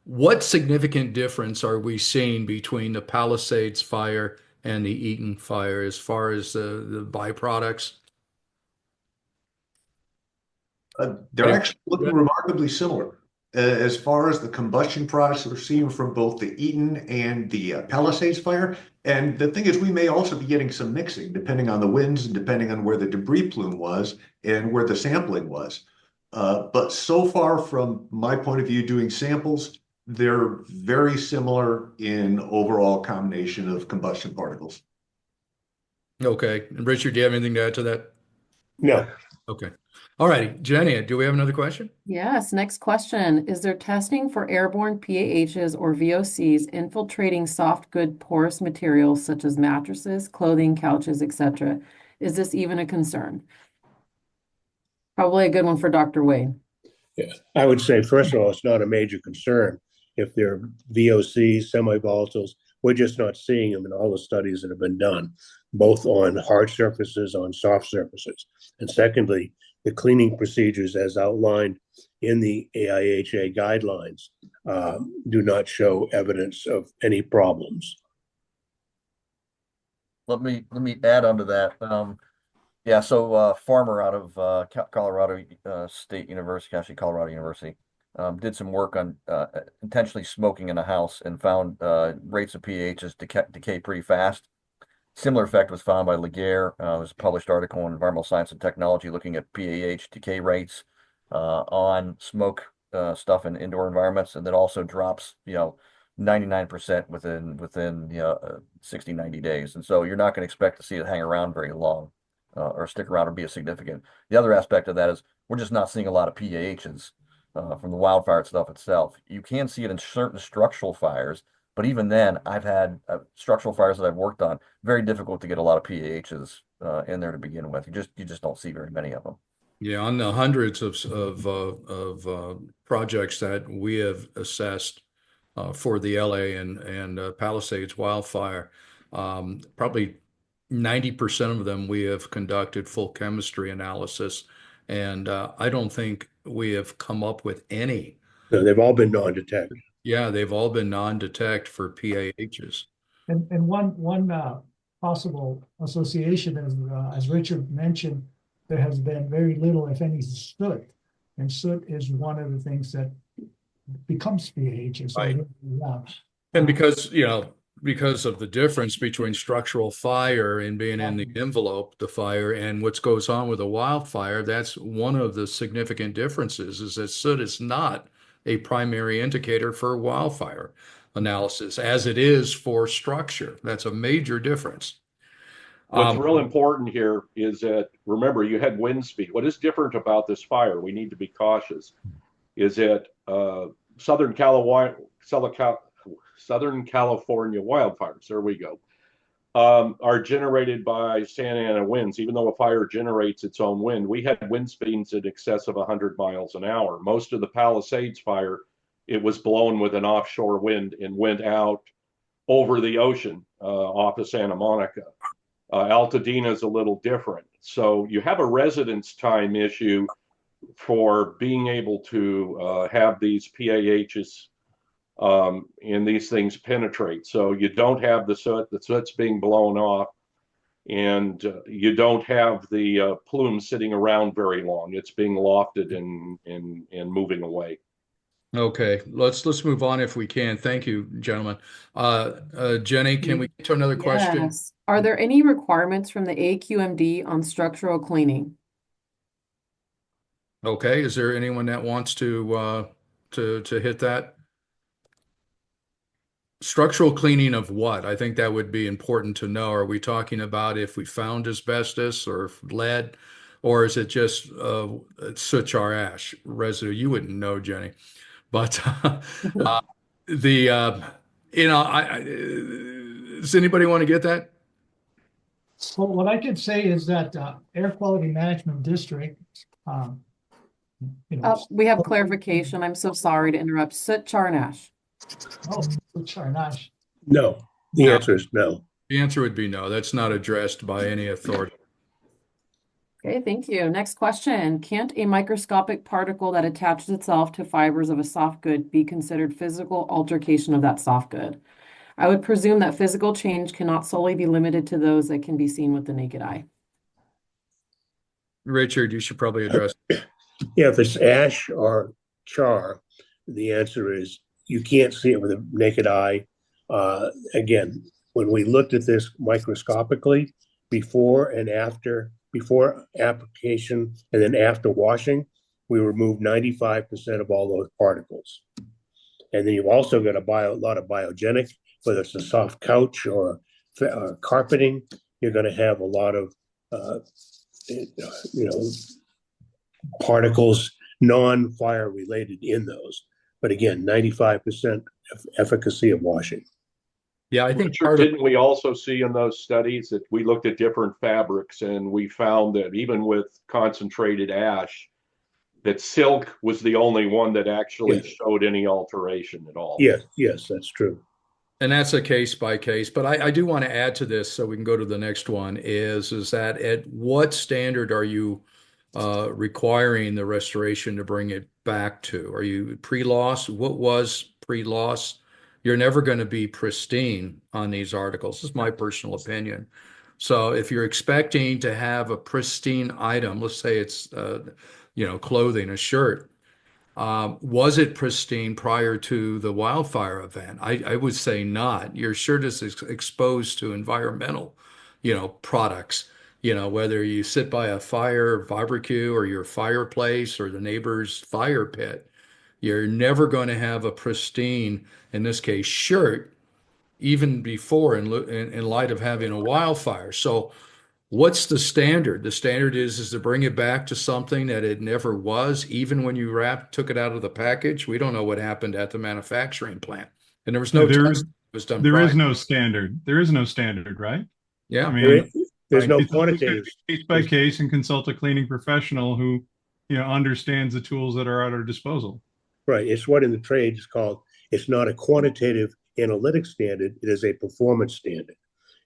Speaker 2: What significant difference are we seeing between the Palisades fire and the Eaton fire as far as the byproducts?
Speaker 4: They're actually looking remarkably similar as far as the combustion products that we're seeing from both the Eaton and the Palisades fire. And the thing is, we may also be getting some mixing depending on the winds and depending on where the debris plume was and where the sampling was. But so far, from my point of view, doing samples, they're very similar in overall combination of combustion particles.
Speaker 2: Okay. And Richard, do you have anything to add to that?
Speaker 3: No.
Speaker 2: Okay. All right. Jenny, do we have another question?
Speaker 9: Yes, next question. Is there testing for airborne PAHs or VOCs infiltrating soft good porous materials such as mattresses, clothing, couches, etc.? Is this even a concern? Probably a good one for Dr. Wayne.
Speaker 3: Yeah, I would say, first of all, it's not a major concern. If they're VOCs, semi-volatiles, we're just not seeing them in all the studies that have been done, both on hard surfaces, on soft surfaces. And secondly, the cleaning procedures as outlined in the AIHA guidelines do not show evidence of any problems.
Speaker 8: Let me add on to that. Yeah, so Farmer out of Colorado State University, actually Colorado University, did some work on intentionally smoking in a house and found rates of PAHs decay pretty fast. Similar effect was found by Laguerre. There's a published article in Environmental Science and Technology looking at PAH decay rates on smoke stuff in indoor environments, and that also drops, 99% within 60, 90 days. And so you're not going to expect to see it hang around very long or stick around or be a significant. The other aspect of that is we're just not seeing a lot of PAHs from the wildfire stuff itself. You can see it in certain structural fires, but even then, I've had structural fires that I've worked on, very difficult to get a lot of PAHs in there to begin with. You just don't see very many of them.
Speaker 2: Yeah, on the hundreds of projects that we have assessed for the LA and Palisades wildfire, probably 90% of them we have conducted full chemistry analysis, and I don't think we have come up with any.
Speaker 3: No, they've all been non-detect.
Speaker 2: Yeah, they've all been non-detect for PAHs.
Speaker 5: And one possible association is, as Richard mentioned, there has been very little, if any, soot. And soot is one of the things that becomes PAHs. So,
Speaker 2: Right.
Speaker 5: yeah.
Speaker 2: And because of the difference between structural fire and being in the envelope, the fire, and what goes on with a wildfire, that's one of the significant differences, is that soot is not a primary indicator for wildfire analysis as it is for structure. That's a major difference.
Speaker 1: What's real important here is that, remember, you had wind speed. What is different about this fire, we need to be cautious, is that Southern California wildfires, there we go, are generated by Santa Ana winds. Even though a fire generates its own wind, we had wind speeds in excess of 100 miles an hour. Most of the Palisades fire, it was blown with an offshore wind and went out over the ocean off of Santa Monica. Altadena is a little different. So you have a residence time issue for being able to have these PAHs and these things penetrate. So you don't have the soot's being blown off, and you don't have the plume sitting around very long. It's being lofted and moving away.
Speaker 2: Okay, let's move on if we can. Thank you, gentlemen. Jenny, can we get to another question?
Speaker 9: Yes. Are there any requirements from the AQMD on structural cleaning?
Speaker 2: Okay, is there anyone that wants to hit that? Structural cleaning of what? I think that would be important to know. Are we talking about if we found asbestos or lead, or is it just soot char ash residue? You wouldn't know, Jenny. But does anybody want to get that?
Speaker 5: So what I can say is that Air Quality Management District,
Speaker 9: We have clarification. I'm so sorry to interrupt. Soot char and ash.
Speaker 5: oh, which are not.
Speaker 3: No, the
Speaker 2: No.
Speaker 3: answer is no.
Speaker 2: The answer would be no. That's not addressed by any authority.
Speaker 9: Okay, thank you. Next question. Can't a microscopic particle that attaches itself to fibers of a soft good be considered physical altercation of that soft good? I would presume that physical change cannot solely be limited to those that can be seen with the naked eye.
Speaker 2: Richard, you should probably address.
Speaker 3: Yeah, if it's ash or char, the answer is you can't see it with a naked eye. Again, when we looked at this microscopically, before application and then after washing, we removed 95% of all those particles. And then you've also got a lot of biogenic, whether it's a soft couch or carpeting, you're going to have a lot of particles, non-fire related in those. But again, 95% efficacy of washing.
Speaker 2: Yeah, I think
Speaker 1: Richard, didn't we also see in those studies that we looked at different fabrics and we found that even with concentrated ash, that silk was the only one that actually showed any alteration at all.
Speaker 3: Yes, that's true.
Speaker 2: and that's a case by case. But I do want to add to this so we can go to the next one is that at what standard are you requiring the restoration to bring it back to? Are you pre-loss? What was pre-loss? You're never going to be pristine on these articles. This is my personal opinion. So if you're expecting to have a pristine item, let's say it's clothing, a shirt, was it pristine prior to the wildfire event? I would say not. Your shirt is exposed to environmental, products. Whether you sit by a fire barbecue or your fireplace or the neighbor's fire pit, you're never going to have a pristine, in this case, shirt, even before in light of having a wildfire. So what's the standard? The standard is to bring it back to something that it never was, even when you took it out of the package. We don't know what happened at the manufacturing plant. And there was no test that was done
Speaker 6: There
Speaker 2: prior.
Speaker 6: is no standard. There is no standard, right?
Speaker 2: Yeah.
Speaker 6: I mean,
Speaker 3: there's no
Speaker 6: it's
Speaker 3: quantitative.
Speaker 6: case by case and consult a cleaning professional who, understands the tools that are at our disposal.
Speaker 3: Right. It's what in the trade is called, it's not a quantitative analytic standard. It is a performance standard.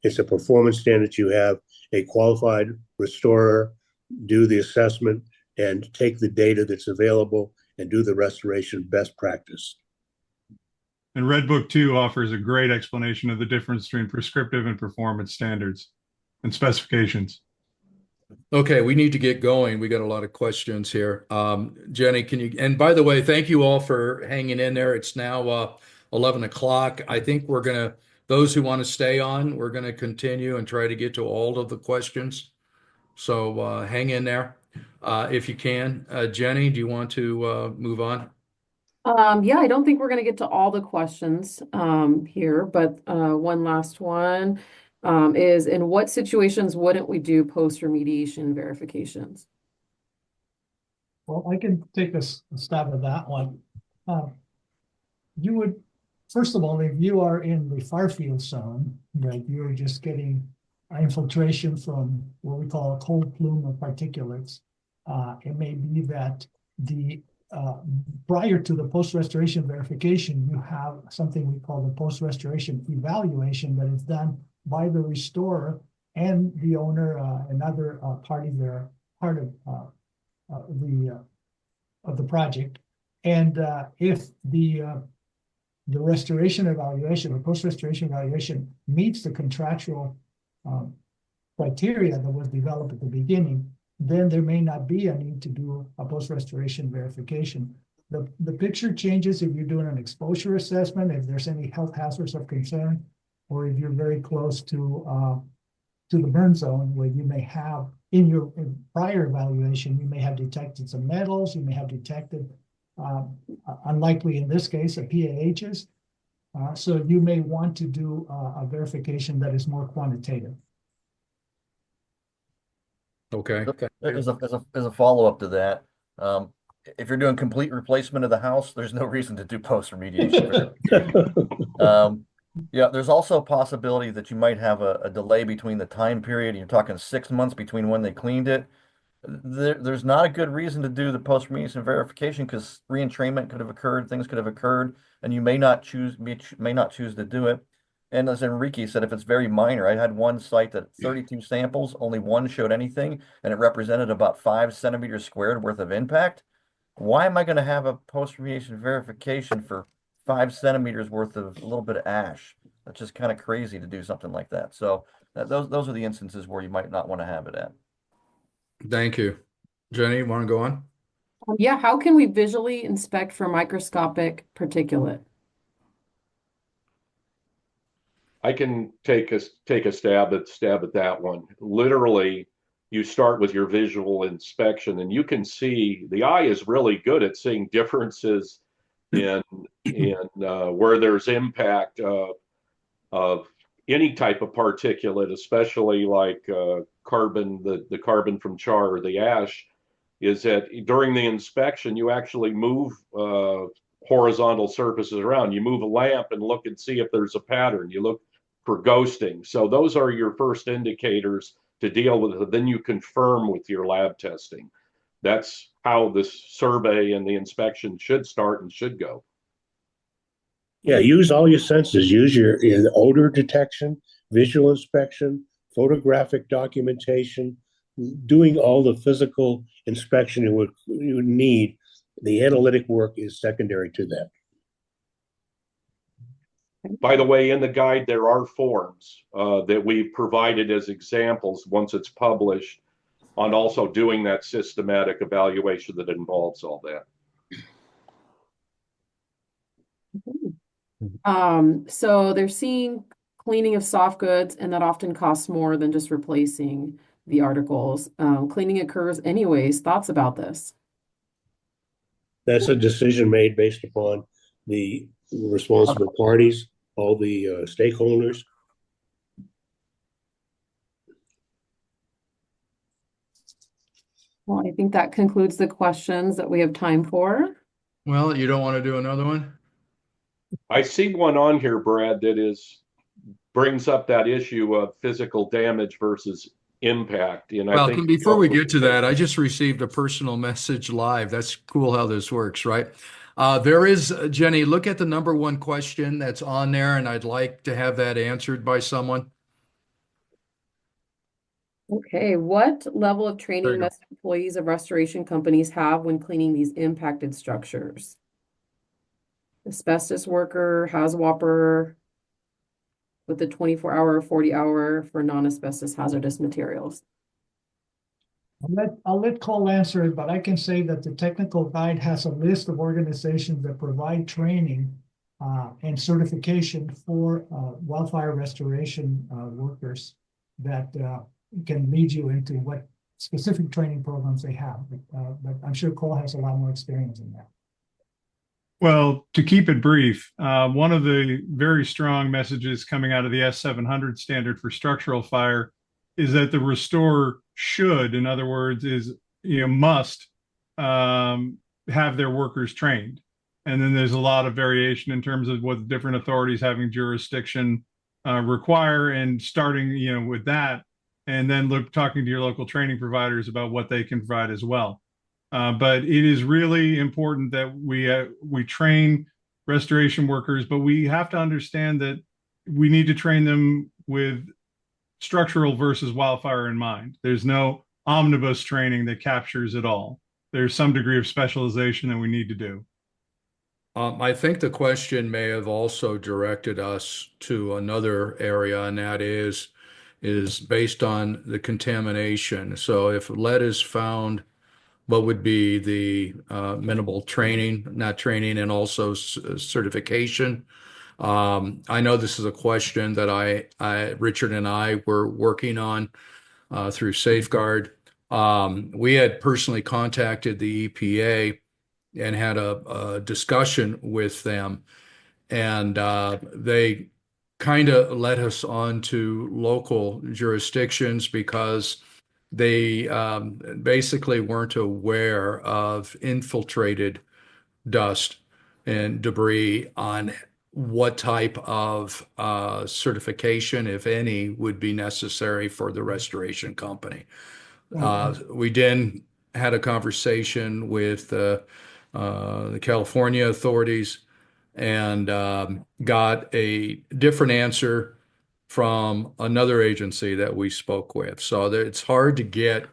Speaker 3: It's a performance standard. You have a qualified restorer do the assessment and take the data that's available and do the restoration best practice.
Speaker 6: And Red Book 2 offers a great explanation of the difference between prescriptive and performance standards and specifications.
Speaker 2: Okay, we need to get going. We got a lot of questions here. Jenny, and by the way, thank you all for hanging in there. It's now 11 o'clock. I think those who want to stay on, we're going to continue and try to get to all of the questions. So hang in there if you can. Jenny, do you want to move on?
Speaker 9: Yeah, I don't think we're going to get to all the questions here, but one last one is, in what situations wouldn't we do post-remediation verifications?
Speaker 5: Well, I can take a stab at that one. You would, first of all, if you are in the fire field zone, right, you're just getting infiltration from what we call a cold plume of particulates. It may be that prior to the post-restoration verification, you have something we call the post-restoration evaluation that is done by the restorer and the owner and other parties that are part of the project. And if the restoration evaluation or post-restoration evaluation meets the contractual criteria that was developed at the beginning, then there may not be a need to do a post-restoration verification. The picture changes if you're doing an exposure assessment, if there's any health hazards of concern, or if you're very close to the burn zone, where you may have in your prior evaluation, you may have detected some metals, you may have detected, unlikely in this case, PAHs. So you may want to do a verification that is more quantitative.
Speaker 2: Okay.
Speaker 8: As a follow-up to that, if you're doing complete replacement of the house, there's no reason to do post-remediation. Yeah, there's also a possibility that you might have a delay between the time period. You're talking 6 months between when they cleaned it. There's not a good reason to do the post-remediation verification, because re-entrainment could have occurred, things could have occurred, and you may not choose to do it. And as Enrique said, if it's very minor, I had one site that 32 samples, only one showed anything, and it represented about 5 centimeters squared worth of impact. Why am I going to have a post-remediation verification for 5 centimeters worth of a little bit of ash? That's just kind of crazy to do something like that. So those are the instances where you might not want to have it at.
Speaker 2: Thank you. Jenny, you want to go on?
Speaker 9: Yeah, how can we visually inspect for microscopic particulate?
Speaker 1: I can take a stab at that one. Literally, you start with your visual inspection, and you can see the eye is really good at seeing differences in where there's impact of any type of particulate, especially like carbon, the carbon from char or the ash. Is that during the inspection you actually move horizontal surfaces around. You move a lamp and look and see if there's a pattern. You look for ghosting. So those are your first indicators to deal with it. Then you confirm with your lab testing. That's how this survey and the inspection should start and should go.
Speaker 3: Yeah, use all your senses. Use your odor detection, visual inspection, photographic documentation, doing all the physical inspection you would need. The analytic work is secondary to that.
Speaker 1: By the way, in the guide, there are forms that we've provided as examples once it's published on also doing that systematic evaluation that involves all that.
Speaker 9: So they're seeing cleaning of soft goods, and that often costs more than just replacing the articles. Cleaning occurs anyways. Thoughts about this?
Speaker 3: That's a decision made based upon the responsible parties, all the stakeholders.
Speaker 9: Well, I think that concludes the questions that we have time for.
Speaker 2: Well, you don't want to do another one?
Speaker 1: I see one on here, Brad, that brings up that issue of physical damage versus impact. And
Speaker 2: Well,
Speaker 1: I think
Speaker 2: before we get to that, I just received a personal message live. That's cool how this works, right? There is, Jenny, look at the number 1 question that's on there, and I'd like to have that answered by someone.
Speaker 9: Okay, what level of
Speaker 2: There
Speaker 9: training
Speaker 2: you go.
Speaker 9: must employees of restoration companies have when cleaning these impacted structures? Asbestos worker, HAZWOPER, with the 24-hour or 40-hour for non-asbestos hazardous materials.
Speaker 5: I'll let Cole answer it, but I can say that the technical guide has a list of organizations that provide training and certification for wildfire restoration workers that can lead you into what specific training programs they have. But I'm sure Cole has a lot more experience in that.
Speaker 6: Well, to keep it brief, one of the very strong messages coming out of the S700 standard for structural fire is that the restorer should, in other words, must have their workers trained. And then there's a lot of variation in terms of what different authorities having jurisdiction require, and starting, with that, and then talking to your local training providers about what they can provide as well. But it is really important that we train restoration workers, but we have to understand that we need to train them with structural versus wildfire in mind. There's no omnibus training that captures it all. There's some degree of specialization that we need to do.
Speaker 2: I think the question may have also directed us to another area, and that is based on the contamination. So if lead is found, what would be the minimal training, not training, and also certification? I know this is a question that Richard and I were working on through Safeguard. We had personally contacted the EPA and had a discussion with them, and they kind of led us on to local jurisdictions because they basically weren't aware of infiltrated dust and debris on what type of certification, if any, would be necessary for the restoration company. We then had a conversation with the California authorities and got a different answer from another agency that we spoke with. So it's hard to get,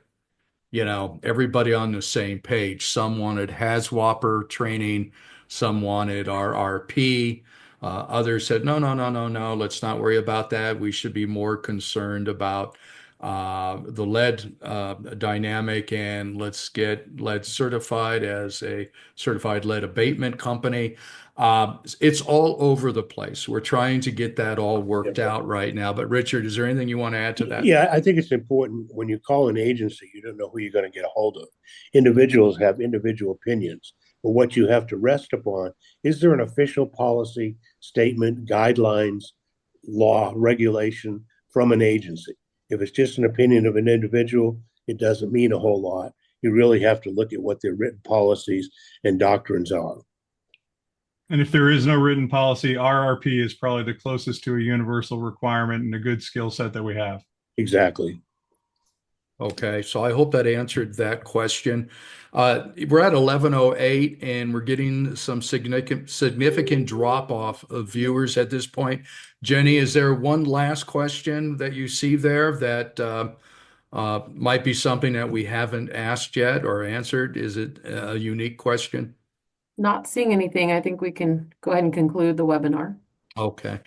Speaker 2: everybody on the same page. Some wanted HAZWOPER training, some wanted RRP. Others said, no, let's not worry about that. We should be more concerned about the lead dynamic, and let's get lead certified as a certified lead abatement company. It's all over the place. We're trying to get that all worked out right now. But Richard, is there anything you want to add to that?
Speaker 3: Yeah, I think it's important when you call an agency, you don't know who you're going to get a hold of. Individuals have individual opinions, but what you have to rest upon, is there an official policy, statement, guidelines, law, regulation from an agency? If it's just an opinion of an individual, it doesn't mean a whole lot. You really have to look at what their written policies and doctrines are.
Speaker 6: And if there is no written policy, RRP is probably the closest to a universal requirement and a good skill set that we have.
Speaker 3: Exactly.
Speaker 2: Okay, so I hope that answered that question. We're at 11:08 and we're getting some significant drop off of viewers at this point. Jenny, is there one last question that you see there that might be something that we haven't asked yet or answered? Is it a unique question?
Speaker 9: Not seeing anything. I think we can go ahead and conclude the webinar.
Speaker 2: Okay.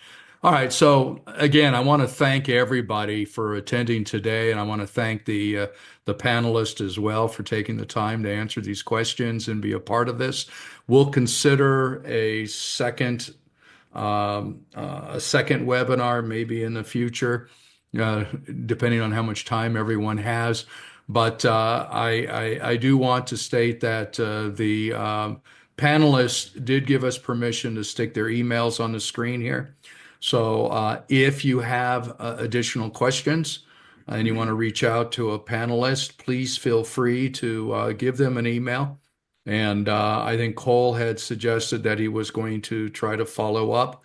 Speaker 2: All right. So again, I want to thank everybody for attending today, and I want to thank the panelists as well for taking the time to answer these questions and be a part of this. We'll consider a second webinar maybe in the future, depending on how much time everyone has. But I do want to state that the panelists did give us permission to stick their emails on the screen here. So if you have additional questions and you want to reach out to a panelist, please feel free to give them an email. And I think Cole had suggested that he was going to try to follow up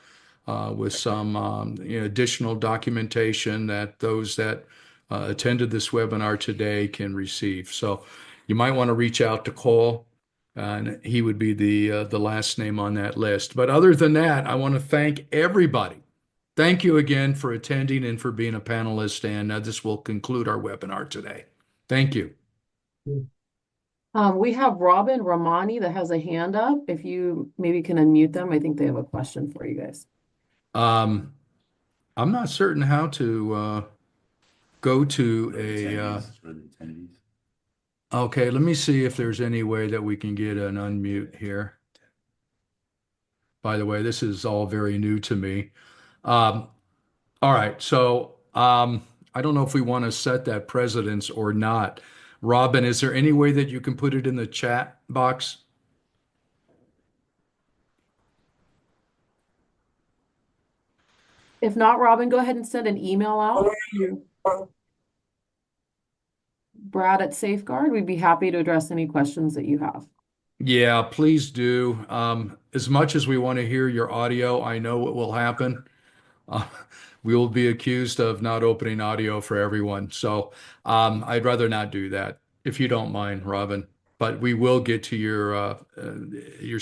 Speaker 2: with some additional documentation that those that attended this webinar today can receive. So you might want to reach out to Cole. And he would be the last name on that list. But other than that, I want to thank everybody. Thank you again for attending and for being a panelist. And this will conclude our webinar today. Thank you.
Speaker 9: We have Robin Ramani that has a hand up. If you maybe can unmute them, I think they have a question for you guys.
Speaker 2: I'm not certain how to go to a... Okay, let me see if there's any way that we can get an unmute here. By the way, this is all very new to me. All right, so I don't know if we want to set that precedence or not. Robin, is there any way that you can put it in the chat box?
Speaker 9: If not, Robin, go ahead and send an email out to Brad at Safeguard. We'd be happy to address any questions that you have.
Speaker 2: Yeah, please do. As much as we want to hear your audio, I know what will happen. We will be accused of not opening audio for everyone. So I'd rather not do that, if you don't mind, Robin. But we will get to your